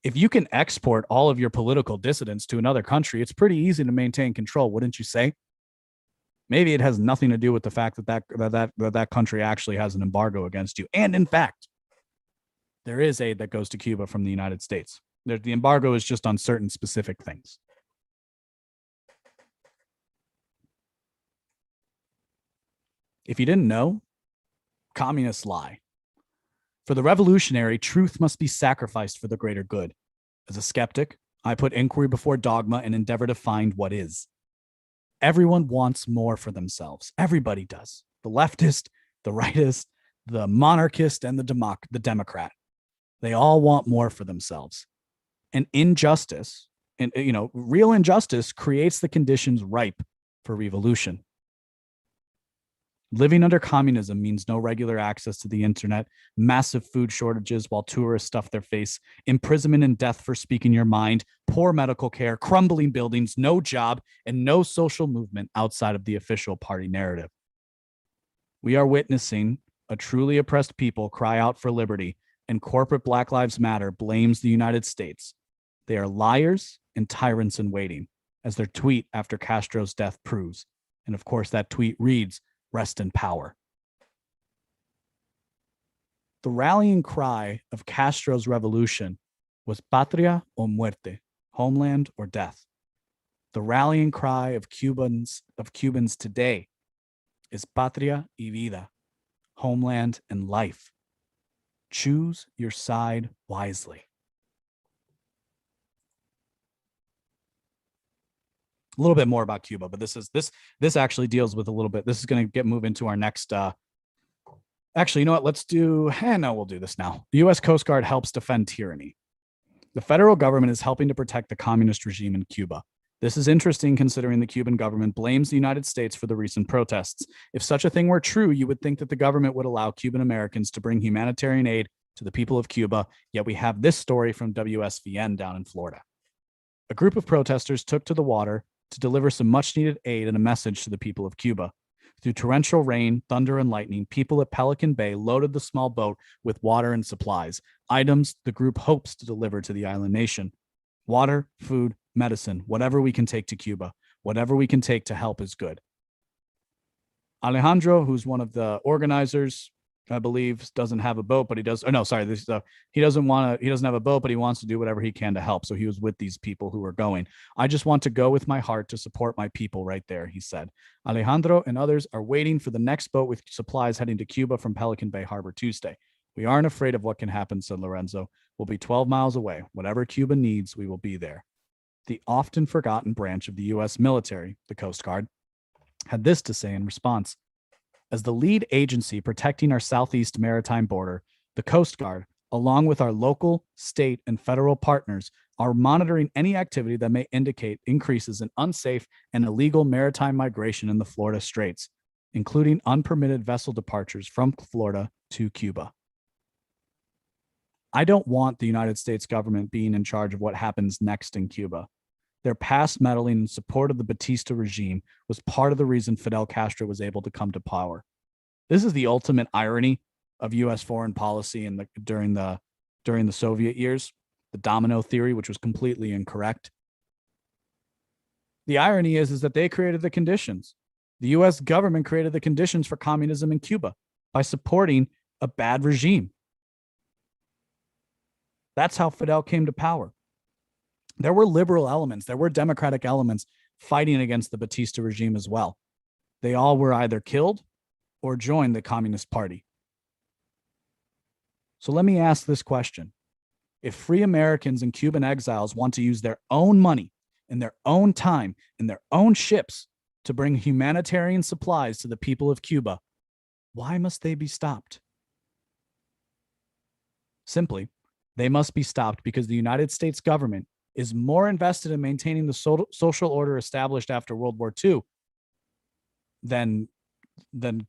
If you can export all of your political dissidents to another country, it's pretty easy to maintain control, wouldn't you say? Maybe it has nothing to do with the fact that country actually has an embargo against you. And in fact, there is aid that goes to Cuba from the United States. The embargo is just on certain specific things. If you didn't know, communists lie. For the revolutionary, truth must be sacrificed for the greater good. As a skeptic, I put inquiry before dogma and endeavor to find what is. Everyone wants more for themselves. Everybody does. The leftist, the rightist, the monarchist, and the Democrat. They all want more for themselves. And injustice, and real injustice creates the conditions ripe for revolution. Living under communism means no regular access to the internet, massive food shortages while tourists stuff their face, imprisonment and death for speaking your mind, poor medical care, crumbling buildings, no job, and no social movement outside of the official party narrative. We are witnessing a truly oppressed people cry out for liberty, and corporate Black Lives Matter blames the United States. They are liars and tyrants in waiting, as their tweet after Castro's death proves. And of course, that tweet reads, "Rest in power." The rallying cry of Castro's revolution was patria o muerte, homeland or death. The rallying cry of Cubans today is patria y vida, homeland and life. Choose your side wisely. A little bit more about Cuba, but this actually deals with a little bit. This is going to move into our next. Actually, you know what? We'll do this now. The U.S. Coast Guard helps defend tyranny. The federal government is helping to protect the communist regime in Cuba. This is interesting considering the Cuban government blames the United States for the recent protests. If such a thing were true, you would think that the government would allow Cuban Americans to bring humanitarian aid to the people of Cuba. Yet we have this story from WSVN down in Florida. A group of protesters took to the water to deliver some much-needed aid and a message to the people of Cuba. Through torrential rain, thunder, and lightning, people at Pelican Bay loaded the small boat with water and supplies, items the group hopes to deliver to the island nation. Water, food, medicine, whatever we can take to Cuba, whatever we can take to help is good. Alejandro, who's one of the organizers, I believe, doesn't have a boat, but he does. He doesn't have a boat, but he wants to do whatever he can to help. So he was with these people who are going. I just want to go with my heart to support my people right there, he said. Alejandro and others are waiting for the next boat with supplies heading to Cuba from Pelican Bay Harbor Tuesday. We aren't afraid of what can happen, said Lorenzo. We'll be 12 miles away. Whatever Cuba needs, we will be there. The often forgotten branch of the U.S. military, the Coast Guard, had this to say in response. As the lead agency protecting our southeast maritime border, the Coast Guard, along with our local, state, and federal partners, are monitoring any activity that may indicate increases in unsafe and illegal maritime migration in the Florida Straits, including unpermitted vessel departures from Florida to Cuba. I don't want the United States government being in charge of what happens next in Cuba. Their past meddling in support of the Batista regime was part of the reason Fidel Castro was able to come to power. This is the ultimate irony of U.S. foreign policy during the Soviet years, the domino theory, which was completely incorrect. The irony is that they created the conditions. The US government created the conditions for communism in Cuba by supporting a bad regime. That's how Fidel came to power. There were liberal elements, there were democratic elements fighting against the Batista regime as well. They all were either killed or joined the Communist Party. So let me ask this question. If free Americans and Cuban exiles want to use their own money and their own time and their own ships to bring humanitarian supplies to the people of Cuba, why must they be stopped? Simply, they must be stopped because the United States government is more invested in maintaining the social order established after World War II than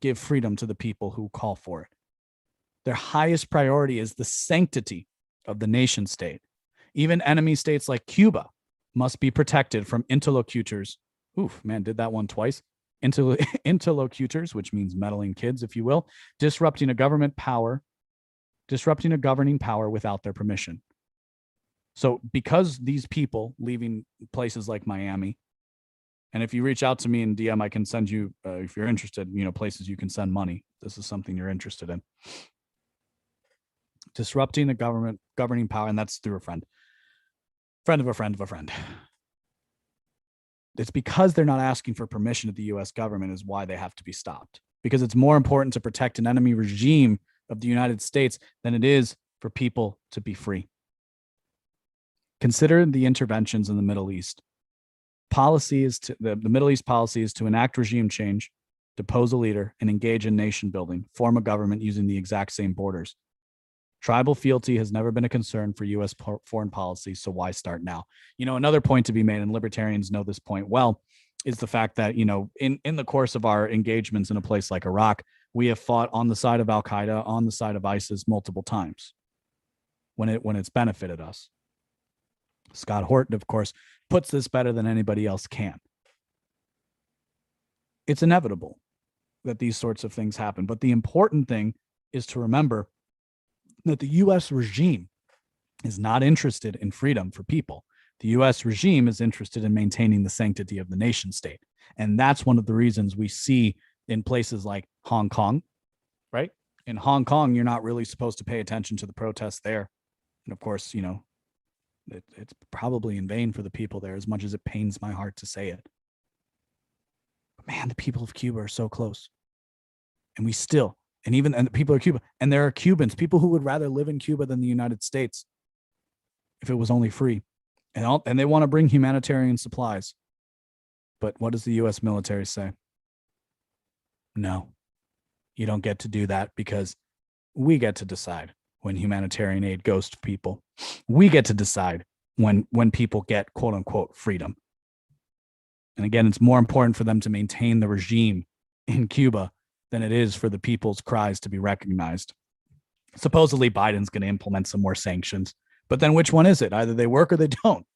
give freedom to the people who call for it. Their highest priority is the sanctity of the nation state. Even enemy states like Cuba must be protected from interlocutors. Oof, man, did that one twice. Interlocutors, which means meddling kids, if you will, disrupting a governing power without their permission. So because these people leaving places like Miami, and if you reach out to me in DM, I can send you, if you're interested, places you can send money. This is something you're interested in. Disrupting the governing power, and that's through a friend of a friend of a friend. It's because they're not asking for permission of the US government is why they have to be stopped. Because it's more important to protect an enemy regime of the United States than it is for people to be free. Consider the interventions in the Middle East. The Middle East policy is to enact regime change, depose a leader, and engage in nation building, form a government using the exact same borders. Tribal fealty has never been a concern for U.S. foreign policy, so why start now? Another point to be made, and libertarians know this point well, is the fact that, in the course of our engagements in a place like Iraq, we have fought on the side of Al-Qaeda, on the side of ISIS multiple times when it's benefited us. Scott Horton, of course, puts this better than anybody else can. It's inevitable that these sorts of things happen. But the important thing is to remember that the U.S. regime is not interested in freedom for people. The U.S. regime is interested in maintaining the sanctity of the nation state. And that's one of the reasons we see in places like Hong Kong, right? In Hong Kong, you're not really supposed to pay attention to the protests there. And of course, it's probably in vain for the people there, as much as it pains my heart to say it. But man, the people of Cuba are so close. And the people of Cuba, and there are Cubans, people who would rather live in Cuba than the United States if it was only free. And they want to bring humanitarian supplies. But what does the U.S. military say? No, you don't get to do that because we get to decide when humanitarian aid goes to people. We get to decide when people get quote unquote freedom. And again, it's more important for them to maintain the regime in Cuba than it is for the people's cries to be recognized. Supposedly Biden's going to implement some more sanctions, but then which one is it? Either they work or they don't.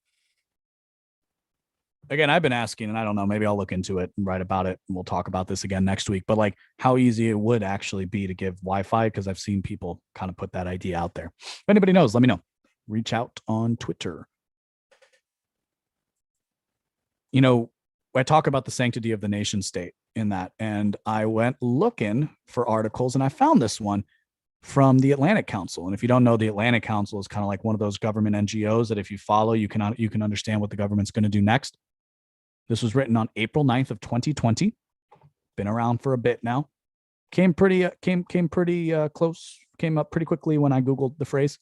Again, I've been asking, and I don't know, maybe I'll look into it and write about it, and we'll talk about this again next week, but like how easy it would actually be to give Wi-Fi, because I've seen people kind of put that idea out there. If anybody knows, let me know. Reach out on Twitter. I talk about the sanctity of the nation state in that, and I went looking for articles, and I found this one from the Atlantic Council. And if you don't know, the Atlantic Council is kind of like one of those government NGOs that if you follow, you can understand what the government's going to do next. This was written on April 9th of 2020. Been around for a bit now. Came pretty close. Came up pretty quickly when I Googled the phrase.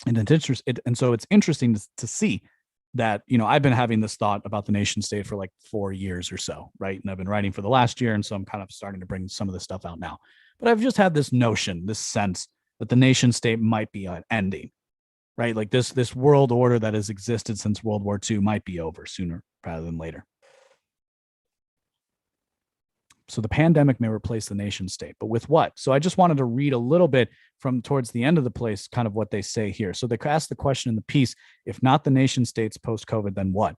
And so it's interesting to see that, I've been having this thought about the nation state for like 4 years or so, right? And I've been writing for the last year. And so I'm kind of starting to bring some of this stuff out now. But I've just had this notion, this sense that the nation state might be ending, right? Like this world order that has existed since World War II might be over sooner rather than later. So the pandemic may replace the nation state, but with what? So I just wanted to read a little bit from towards the end of the place, kind of what they say here. So they ask the question in the piece, if not the nation states post-COVID, then what?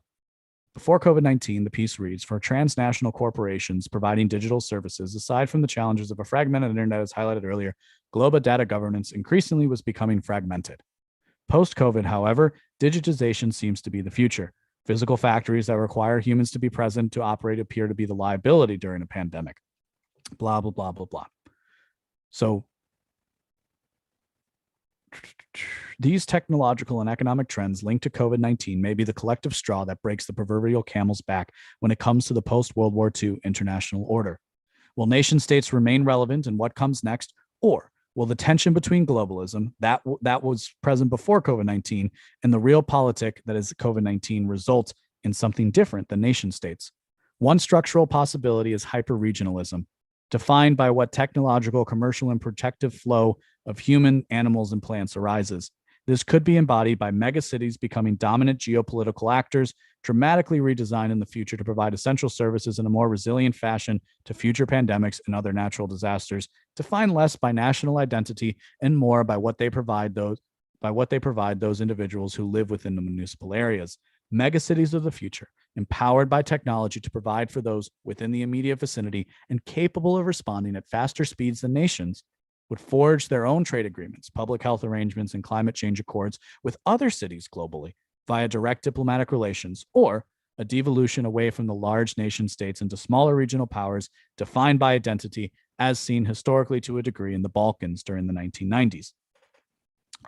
Before COVID-19, the piece reads, for transnational corporations providing digital services, aside from the challenges of a fragmented internet as highlighted earlier, global data governance increasingly was becoming fragmented. Post-COVID, however, digitization seems to be the future. Physical factories that require humans to be present to operate appear to be the liability during a pandemic. Blah, blah, blah, blah, blah. So these technological and economic trends linked to COVID-19 may be the collective straw that breaks the proverbial camel's back when it comes to the post-World War II international order. Will nation states remain relevant in what comes next, or will the tension between globalism that was present before COVID-19 and the real politic that is COVID-19 result in something different than nation states? One structural possibility is hyper-regionalism, defined by what technological, commercial, and protective flow of human, animals, and plants arises. This could be embodied by megacities becoming dominant geopolitical actors, dramatically redesigned in the future to provide essential services in a more resilient fashion to future pandemics and other natural disasters, defined less by national identity and more by what they provide those individuals who live within the municipal areas. Megacities of the future, empowered by technology to provide for those within the immediate vicinity and capable of responding at faster speeds than nations, would forge their own trade agreements, public health arrangements, and climate change accords with other cities globally via direct diplomatic relations, or a devolution away from the large nation states into smaller regional powers defined by identity, as seen historically to a degree in the Balkans during the 1990s.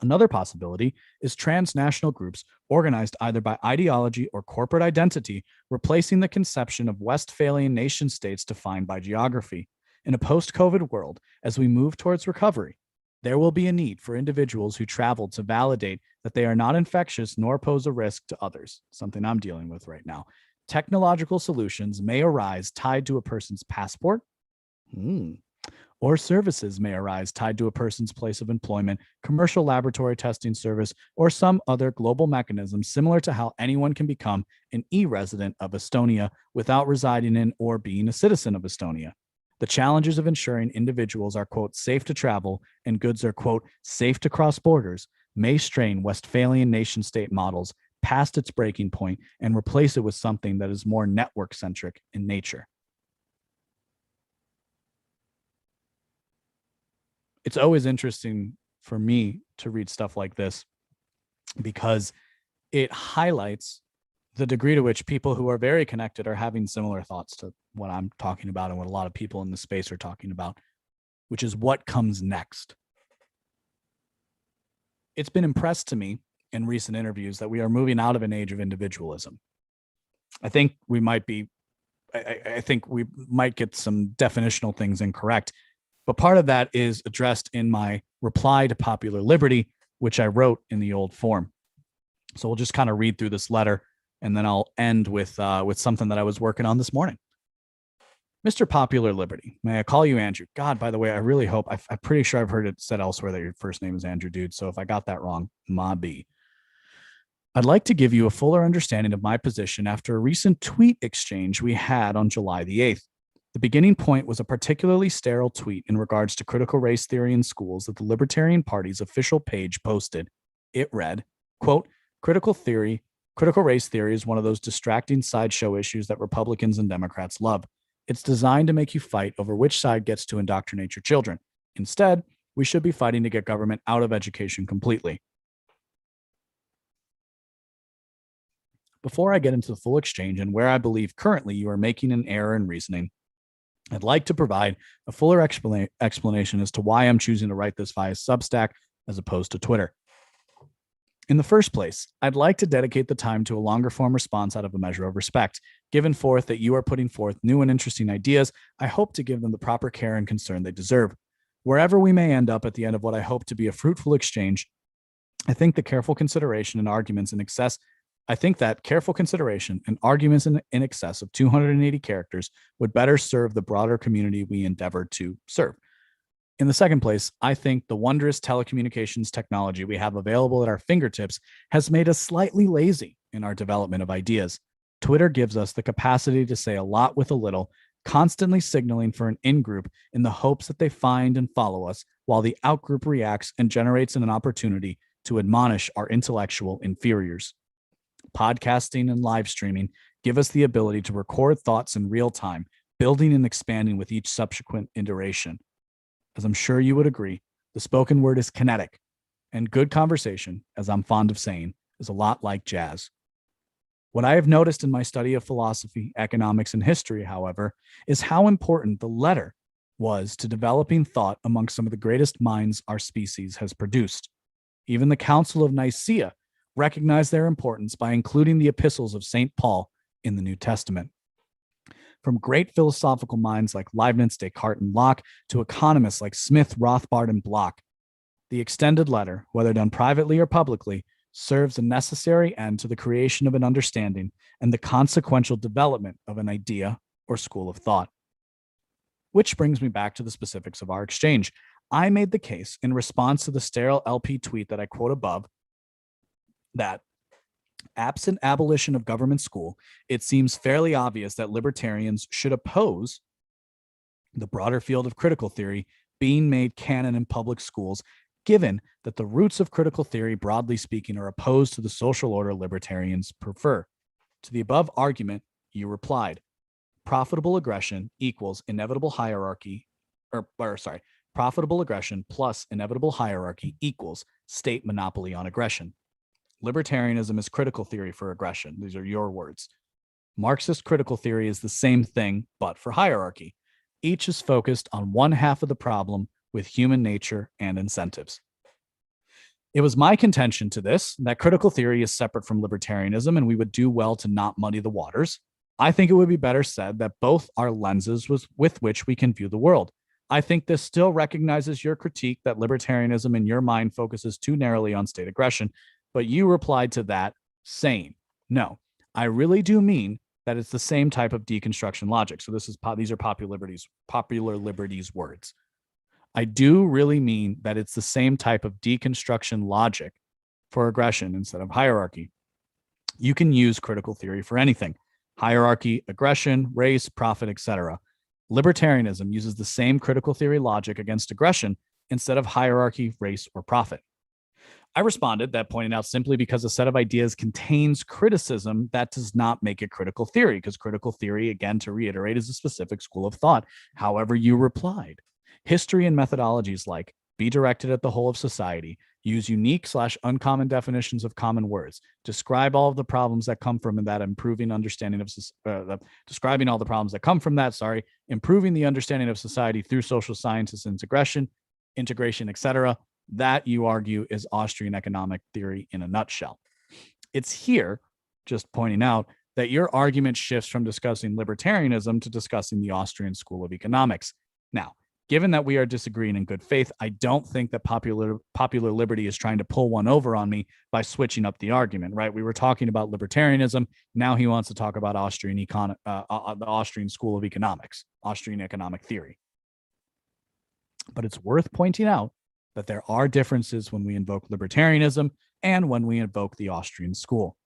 Another possibility is transnational groups organized either by ideology or corporate identity, replacing the conception of Westphalian nation states defined by geography. In a post-COVID world, as we move towards recovery, there will be a need for individuals who travel to validate that they are not infectious nor pose a risk to others, something I'm dealing with right now. Technological solutions may arise tied to a person's passport, or services may arise tied to a person's place of employment, commercial laboratory testing service, or some other global mechanism similar to how anyone can become an e-resident of Estonia without residing in or being a citizen of Estonia. The challenges of ensuring individuals are, quote, safe to travel and goods are, quote, safe to cross borders may strain Westphalian nation-state models past its breaking point and replace it with something that is more network-centric in nature. It's always interesting for me to read stuff like this because it highlights the degree to which people who are very connected are having similar thoughts to what I'm talking about and what a lot of people in the space are talking about, which is what comes next. It's been impressed to me in recent interviews that we are moving out of an age of individualism. I think we might get some definitional things incorrect, but part of that is addressed in my reply to Popular Liberty, which I wrote in the old form. So we'll just kind of read through this letter, and then I'll end with something that I was working on this morning. Mr. Popular Liberty, may I call you Andrew? God, by the way, I really hope, I'm pretty sure I've heard it said elsewhere that your first name is Andrew, dude. So if I got that wrong, ma be. I'd like to give you a fuller understanding of my position after a recent tweet exchange we had on July the 8th. The beginning point was a particularly sterile tweet in regards to critical race theory in schools that the Libertarian Party's official page posted. It read, quote, critical race theory is one of those distracting sideshow issues that Republicans and Democrats love. It's designed to make you fight over which side gets to indoctrinate your children. Instead, we should be fighting to get government out of education completely. Before I get into the full exchange and where I believe currently you are making an error in reasoning, I'd like to provide a fuller explanation as to why I'm choosing to write this via Substack as opposed to Twitter. In the first place, I'd like to dedicate the time to a longer form response out of a measure of respect. Given forth that you are putting forth new and interesting ideas, I hope to give them the proper care and concern they deserve. Wherever we may end up at the end of what I hope to be a fruitful exchange, I think that careful consideration and arguments in excess of 280 characters would better serve the broader community we endeavor to serve. In the second place, I think the wondrous telecommunications technology we have available at our fingertips has made us slightly lazy in our development of ideas. Twitter gives us the capacity to say a lot with a little, constantly signaling for an in-group in the hopes that they find and follow us, while the out-group reacts and generates an opportunity to admonish our intellectual inferiors. Podcasting and live streaming give us the ability to record thoughts in real time, building and expanding with each subsequent iteration. As I'm sure you would agree, the spoken word is kinetic, and good conversation, as I'm fond of saying, is a lot like jazz. What I have noticed in my study of philosophy, economics, and history, however, is how important the letter was to developing thought among some of the greatest minds our species has produced. Even the Council of Nicaea recognized their importance by including the epistles of St. Paul in the New Testament. From great philosophical minds like Leibniz, Descartes, and Locke to economists like Smith, Rothbard, and Bloch, the extended letter, whether done privately or publicly, serves a necessary end to the creation of an understanding and the consequential development of an idea or school of thought. Which brings me back to the specifics of our exchange. I made the case in response to the sterile LP tweet that I quote above that, absent abolition of government school, it seems fairly obvious that libertarians should oppose the broader field of critical theory being made canon in public schools, given that the roots of critical theory, broadly speaking, are opposed to the social order libertarians prefer. To the above argument, you replied, profitable aggression equals inevitable hierarchy, profitable aggression plus inevitable hierarchy equals state monopoly on aggression. Libertarianism is critical theory for aggression. These are your words. Marxist critical theory is the same thing, but for hierarchy. Each is focused on one half of the problem with human nature and incentives. It was my contention to this that critical theory is separate from libertarianism, and we would do well to not muddy the waters. I think it would be better said that both are lenses with which we can view the world. I think this still recognizes your critique that libertarianism in your mind focuses too narrowly on state aggression, but you replied to that saying, no, I really do mean that it's the same type of deconstruction logic. So these are popular liberties words. I do really mean that it's the same type of deconstruction logic for aggression instead of hierarchy. You can use critical theory for anything: hierarchy, aggression, race, profit, etc. Libertarianism uses the same critical theory logic against aggression instead of hierarchy, race, or profit. I responded that pointing out simply because a set of ideas contains criticism, that does not make it critical theory, because critical theory, again, to reiterate, is a specific school of thought. However, you replied, history and methodologies like be directed at the whole of society, use unique/uncommon definitions of common words, describe all of the problems that come from that, improving understanding of describing all the problems that come from that, improving the understanding of society through social sciences and integration, etc. That, you argue, is Austrian economic theory in a nutshell. It's here, just pointing out, that your argument shifts from discussing libertarianism to discussing the Austrian school of economics. Now, given that we are disagreeing in good faith, I don't think that popular liberty is trying to pull one over on me by switching up the argument, right? We were talking about libertarianism. Now he wants to talk about the Austrian school of economics, Austrian economic theory. But it's worth pointing out that there are differences when we invoke libertarianism and when we invoke the Austrian school.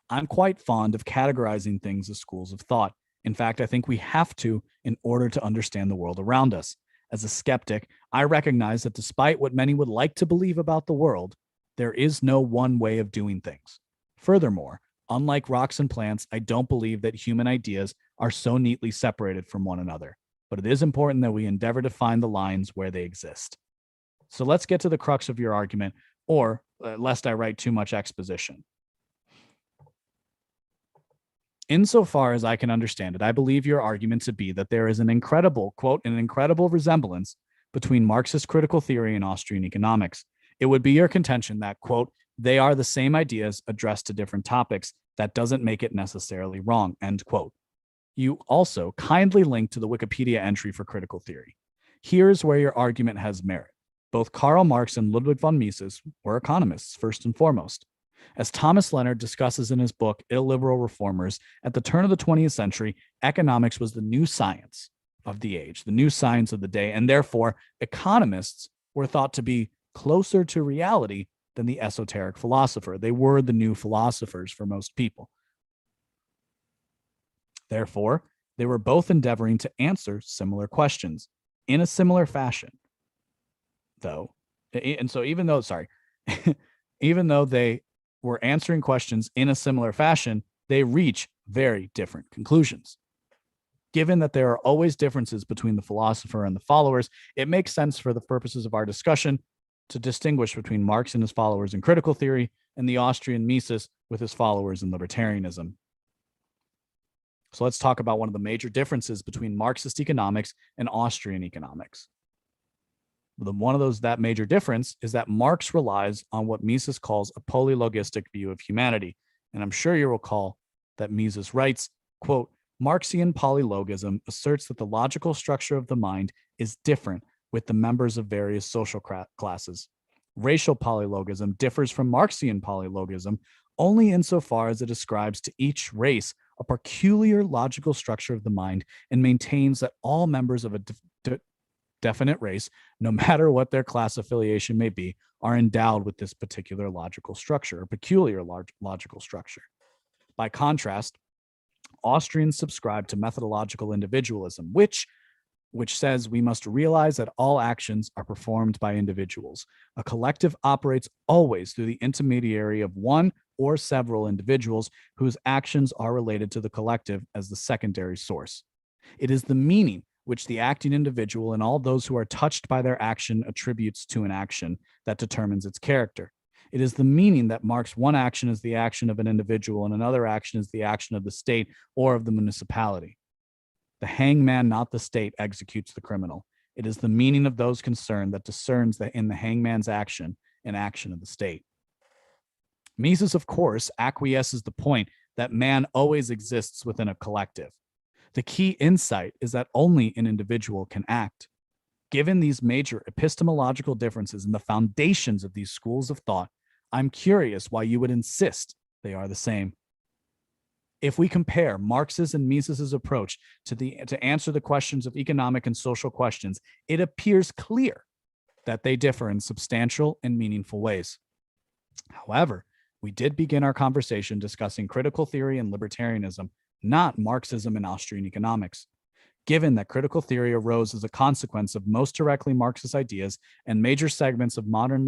I'm quite fond of categorizing things as schools of thought. In fact, I think we have to in order to understand the world around us. As a skeptic, I recognize that despite what many would like to believe about the world, there is no one way of doing things. Furthermore, unlike rocks and plants, I don't believe that human ideas are so neatly separated from one another, but it is important that we endeavor to find the lines where they exist. So let's get to the crux of your argument, or lest I write too much exposition. Insofar as I can understand it, I believe your argument to be that there is an incredible, quote, an incredible resemblance between Marxist critical theory and Austrian economics. It would be your contention that, quote, they are the same ideas addressed to different topics. That doesn't make it necessarily wrong, end quote. You also kindly link to the Wikipedia entry for critical theory. Here's where your argument has merit. Both Karl Marx and Ludwig von Mises were economists, first and foremost. As Thomas Leonard discusses in his book, Illiberal Reformers, at the turn of the 20th century, economics was the new science of the age, the new science of the day, and therefore economists were thought to be closer to reality than the esoteric philosopher. They were the new philosophers for most people. Therefore, they were both endeavoring to answer similar questions in a similar fashion. Even though they were answering questions in a similar fashion, they reach very different conclusions. Given that there are always differences between the philosopher and the followers, it makes sense for the purposes of our discussion to distinguish between Marx and his followers in critical theory and the Austrian Mises with his followers in libertarianism. So let's talk about one of the major differences between Marxist economics and Austrian economics. That major difference is that Marx relies on what Mises calls a polylogistic view of humanity. And I'm sure you recall that Mises writes, quote, Marxian polylogism asserts that the logical structure of the mind is different with the members of various social classes. Racial polylogism differs from Marxian polylogism only insofar as it ascribes to each race a peculiar logical structure of the mind and maintains that all members of a definite race, no matter what their class affiliation may be, are endowed with this particular logical structure, or peculiar logical structure. By contrast, Austrians subscribe to methodological individualism, which says we must realize that all actions are performed by individuals. A collective operates always through the intermediary of one or several individuals whose actions are related to the collective as the secondary source. It is the meaning which the acting individual and all those who are touched by their action attributes to an action that determines its character. It is the meaning that marks one action as the action of an individual and another action as the action of the state or of the municipality. The hangman, not the state, executes the criminal. It is the meaning of those concerned that discerns that in the hangman's action, an action of the state. Mises, of course, acquiesces the point that man always exists within a collective. The key insight is that only an individual can act. Given these major epistemological differences in the foundations of these schools of thought, I'm curious why you would insist they are the same. If we compare Marx's and Mises's approach to answer the questions of economic and social questions, it appears clear that they differ in substantial and meaningful ways. However, we did begin our conversation discussing critical theory and libertarianism, not Marxism and Austrian economics. Given that critical theory arose as a consequence of most directly Marxist ideas and major segments of the modern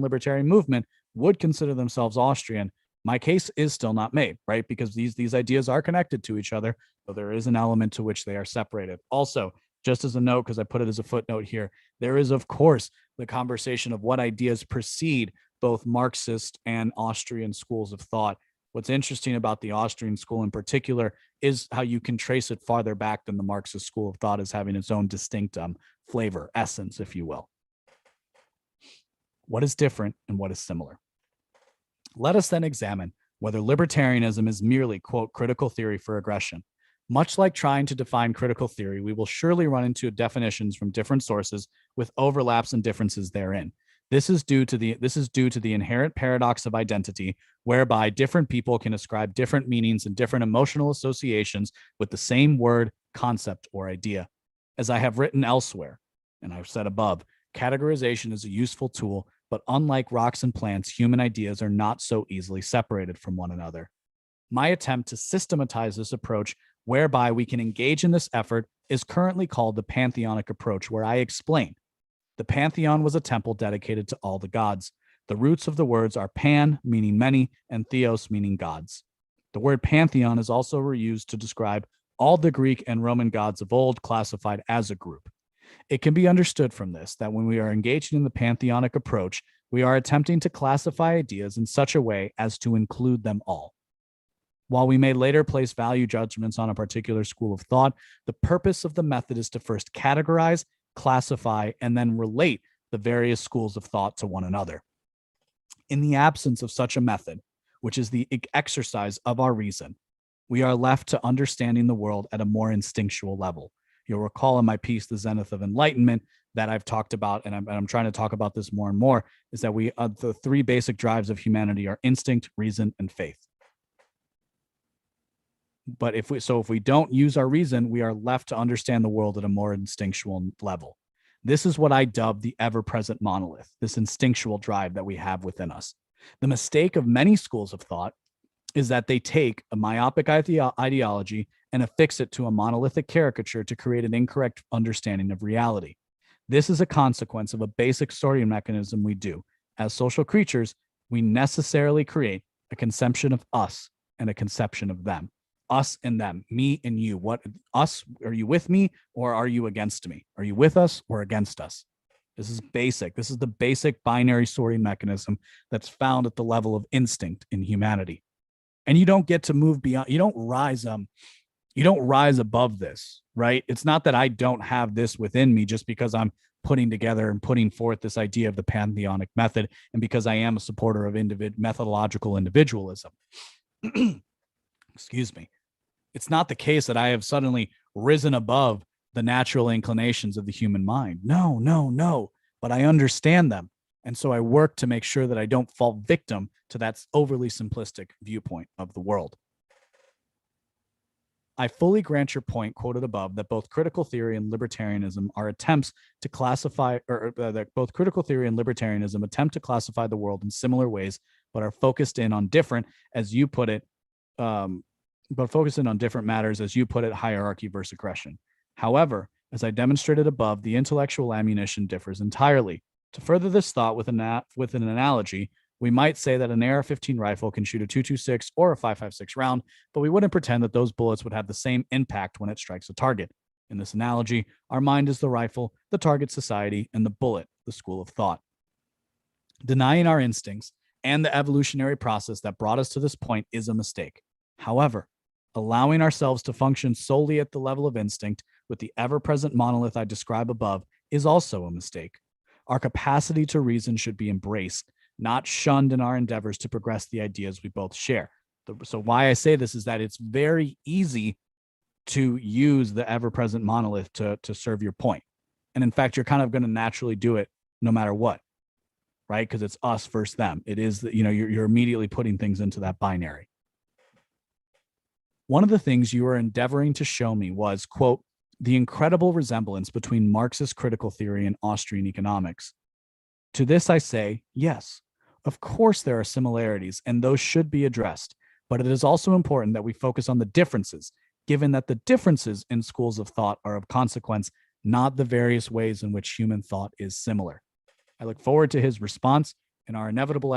libertarian movement would consider themselves Austrian, my case is still not made, right? Because these ideas are connected to each other, but there is an element to which they are separated. Also, just as a note, because I put it as a footnote here, there is, of course, the conversation of what ideas precede both Marxist and Austrian schools of thought. What's interesting about the Austrian school in particular is how you can trace it farther back than the Marxist school of thought as having its own distinct flavor, essence, if you will. What is different and what is similar? Let us then examine whether libertarianism is merely, quote, critical theory for aggression. Much like trying to define critical theory, we will surely run into definitions from different sources with overlaps and differences therein. This is due to the inherent paradox of identity, whereby different people can ascribe different meanings and different emotional associations with the same word, concept, or idea. As I have written elsewhere, and I've said above, categorization is a useful tool, but unlike rocks and plants, human ideas are not so easily separated from one another. My attempt to systematize this approach, whereby we can engage in this effort, is currently called the pantheonic approach, where I explain. The pantheon was a temple dedicated to all the gods. The roots of the words are pan, meaning many, and theos, meaning gods. The word pantheon is also reused to describe all the Greek and Roman gods of old classified as a group. It can be understood from this that when we are engaging in the pantheonic approach, we are attempting to classify ideas in such a way as to include them all. While we may later place value judgments on a particular school of thought, the purpose of the method is to first categorize, classify, and then relate the various schools of thought to one another. In the absence of such a method, which is the exercise of our reason, we are left to understanding the world at a more instinctual level. You'll recall in my piece, The Zenith of Enlightenment, that I've talked about, and I'm trying to talk about this more and more, is that the three basic drives of humanity are instinct, reason, and faith. But if we don't use our reason, we are left to understand the world at a more instinctual level. This is what I dub the ever-present monolith, this instinctual drive that we have within us. The mistake of many schools of thought is that they take a myopic ideology and affix it to a monolithic caricature to create an incorrect understanding of reality. This is a consequence of a basic sorting mechanism we do. As social creatures, we necessarily create a conception of us and a conception of them. Us and them, me and you. What us? Are you with me or are you against me? Are you with us or against us? This is basic. This is the basic binary sorting mechanism that's found at the level of instinct in humanity. And you don't get to move beyond, you don't rise above this, right? It's not that I don't have this within me just because I'm putting together and putting forth this idea of the pantheonic method and because I am a supporter of methodological individualism. Excuse me. It's not the case that I have suddenly risen above the natural inclinations of the human mind. No, no, no. But I understand them. And so I work to make sure that I don't fall victim to that overly simplistic viewpoint of the world. I fully grant your point quoted above that both critical theory and libertarianism are attempts to classify, or that both critical theory and libertarianism attempt to classify the world in similar ways, but are focused in on different, as you put it, but focusing on different matters, as you put it, hierarchy versus aggression. However, as I demonstrated above, the intellectual ammunition differs entirely. To further this thought with an analogy, we might say that an AR-15 rifle can shoot a .226 or a .556 round, but we wouldn't pretend that those bullets would have the same impact when it strikes a target. In this analogy, our mind is the rifle, the target society, and the bullet, the school of thought. Denying our instincts and the evolutionary process that brought us to this point is a mistake. However, allowing ourselves to function solely at the level of instinct with the ever-present monolith I describe above is also a mistake. Our capacity to reason should be embraced, not shunned in our endeavors to progress the ideas we both share. So why I say this is that it's very easy to use the ever-present monolith to serve your point. And in fact, you're kind of going to naturally do it no matter what, right? Because it's us versus them. It is that, you're immediately putting things into that binary. One of the things you were endeavoring to show me was, quote, the incredible resemblance between Marxist critical theory and Austrian economics. To this I say, yes, of course there are similarities, and those should be addressed, but it is also important that we focus on the differences, given that the differences in schools of thought are of consequence, not the various ways in which human thought is similar. I look forward to his response and our inevitable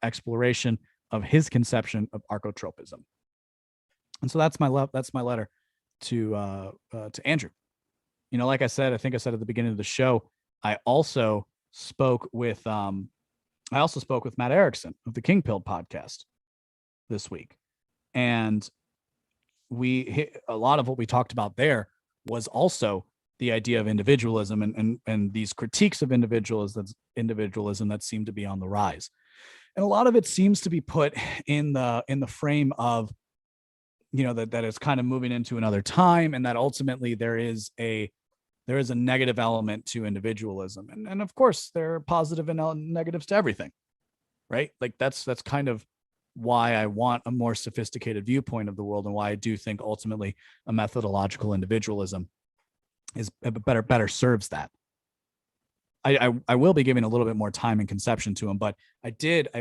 exploration of his conception of archotropism. And so that's my letter to Andrew. Like I said, I think I said at the beginning of the show, I also spoke with Matt Erickson of the King Pill podcast this week. And a lot of what we talked about there was also the idea of individualism and these critiques of individualism that seem to be on the rise. And a lot of it seems to be put in the frame of, that it's kind of moving into another time, and that ultimately there is a negative element to individualism. And of course there are positive and negatives to everything, right? Like that's kind of why I want a more sophisticated viewpoint of the world, and why I do think ultimately a methodological individualism is better serves that. I will be giving a little bit more time and conception to them, but I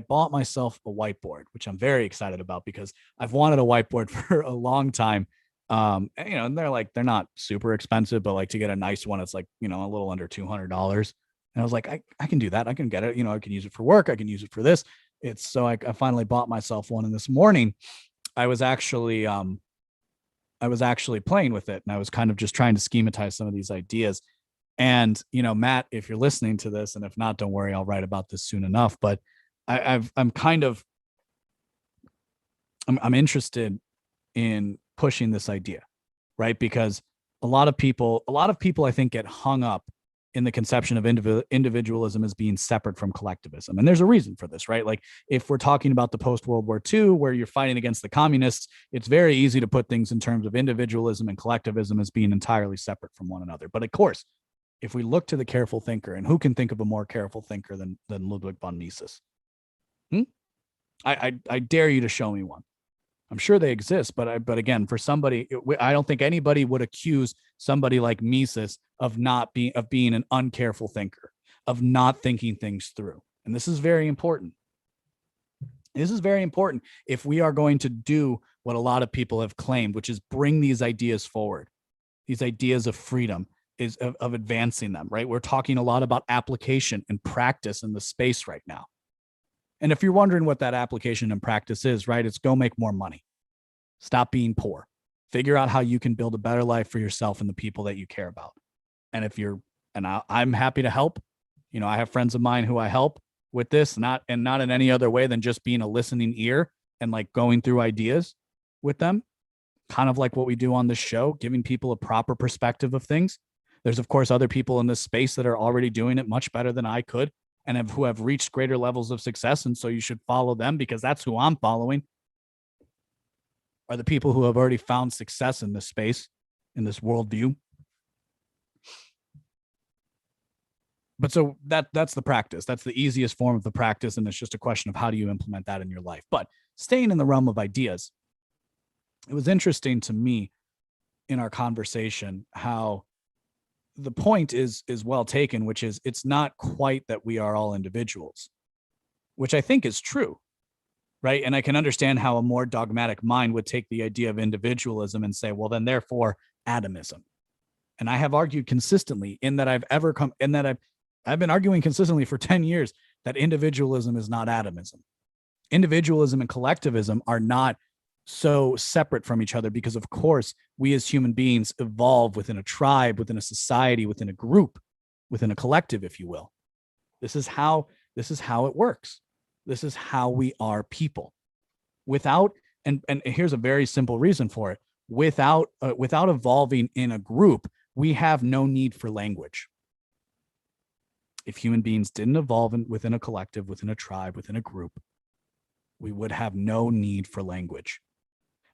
bought myself a whiteboard, which I'm very excited about because I've wanted a whiteboard for a long time. And they're not super expensive, but like to get a nice one, it's like, a little under $200. And I was like, I can do that. I can get it. I can use it for work. I can use it for this. I finally bought myself one. And this morning I was actually playing with it, and I was kind of just trying to schematize some of these ideas. And, Matt, if you're listening to this, and if not, don't worry, I'll write about this soon enough. But I'm interested in pushing this idea, right? Because a lot of people, I think, get hung up in the conception of individualism as being separate from collectivism. And there's a reason for this, right? Like if we're talking about the post-World War II, where you're fighting against the communists, it's very easy to put things in terms of individualism and collectivism as being entirely separate from one another. But of course, if we look to the careful thinker, and who can think of a more careful thinker than Ludwig von Mises? I dare you to show me one. I'm sure they exist, but again, for somebody, I don't think anybody would accuse somebody like Mises of being an uncareful thinker, of not thinking things through. And this is very important. This is very important if we are going to do what a lot of people have claimed, which is bring these ideas forward, these ideas of freedom, of advancing them, right? We're talking a lot about application and practice in the space right now. And if you're wondering what that application and practice is, right, it's go make more money. Stop being poor. Figure out how you can build a better life for yourself and the people that you care about. And I'm happy to help. I have friends of mine who I help with this, not in any other way than just being a listening ear and like going through ideas with them, kind of like what we do on this show, giving people a proper perspective of things. There's, of course, other people in this space that are already doing it much better than I could and who have reached greater levels of success. And so you should follow them, because that's who I'm following, are the people who have already found success in this space, in this worldview. But so that's the practice. That's the easiest form of the practice. And it's just a question of how do you implement that in your life. But staying in the realm of ideas, it was interesting to me in our conversation how the point is well taken, which is it's not quite that we are all individuals, which I think is true, right? And I can understand how a more dogmatic mind would take the idea of individualism and say, well, then therefore atomism. And I have argued consistently I've been arguing consistently for 10 years that individualism is not atomism. Individualism and collectivism are not so separate from each other, because of course we as human beings evolve within a tribe, within a society, within a group, within a collective, if you will. This is how it works. This is how we are people. Without, and here's a very simple reason for it. Without evolving in a group, we have no need for language. If human beings didn't evolve within a collective, within a tribe, within a group, we would have no need for language.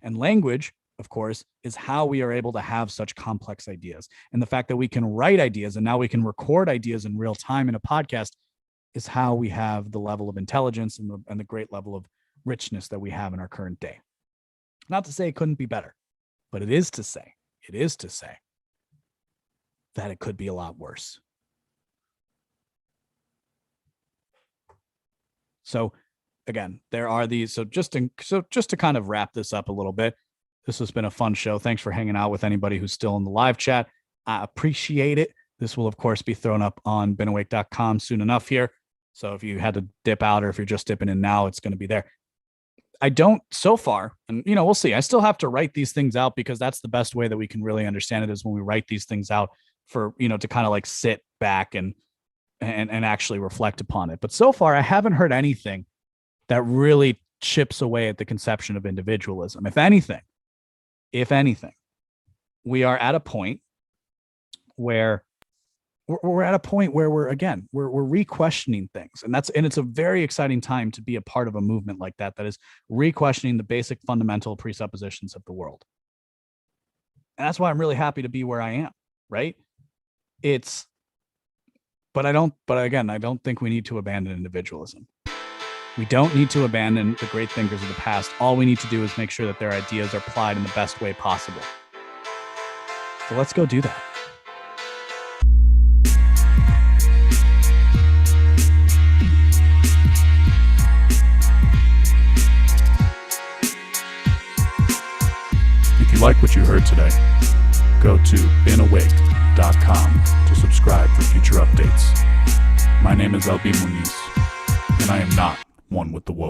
And language, of course, is how we are able to have such complex ideas. And the fact that we can write ideas and now we can record ideas in real time in a podcast is how we have the level of intelligence and the great level of richness that we have in our current day. Not to say it couldn't be better, but it is to say that it could be a lot worse. So again, there are these. So just to kind of wrap this up a little bit, this has been a fun show. Thanks for hanging out with anybody who's still in the live chat. I appreciate it. This will, of course, be thrown up on beenawake.com soon enough here. So if you had to dip out or if you're just dipping in now, it's going to be there. I don't so far, and we'll see. I still have to write these things out, because that's the best way that we can really understand it, is when we write these things out for, to kind of like sit back and actually reflect upon it. But so far, I haven't heard anything that really chips away at the conception of individualism. If anything, we are at a point where we're re-questioning things. And it's a very exciting time to be a part of a movement like that is re-questioning the basic fundamental presuppositions of the world. And that's why I'm really happy to be where I am, right? But I don't think we need to abandon individualism. We don't need to abandon the great thinkers of the past. All we need to do is make sure that their ideas are applied in the best way possible. So let's go do that. If you like what you heard today, go to beenawake.com to subscribe for future updates. My name is LB Muniz, and I am not one with the woke.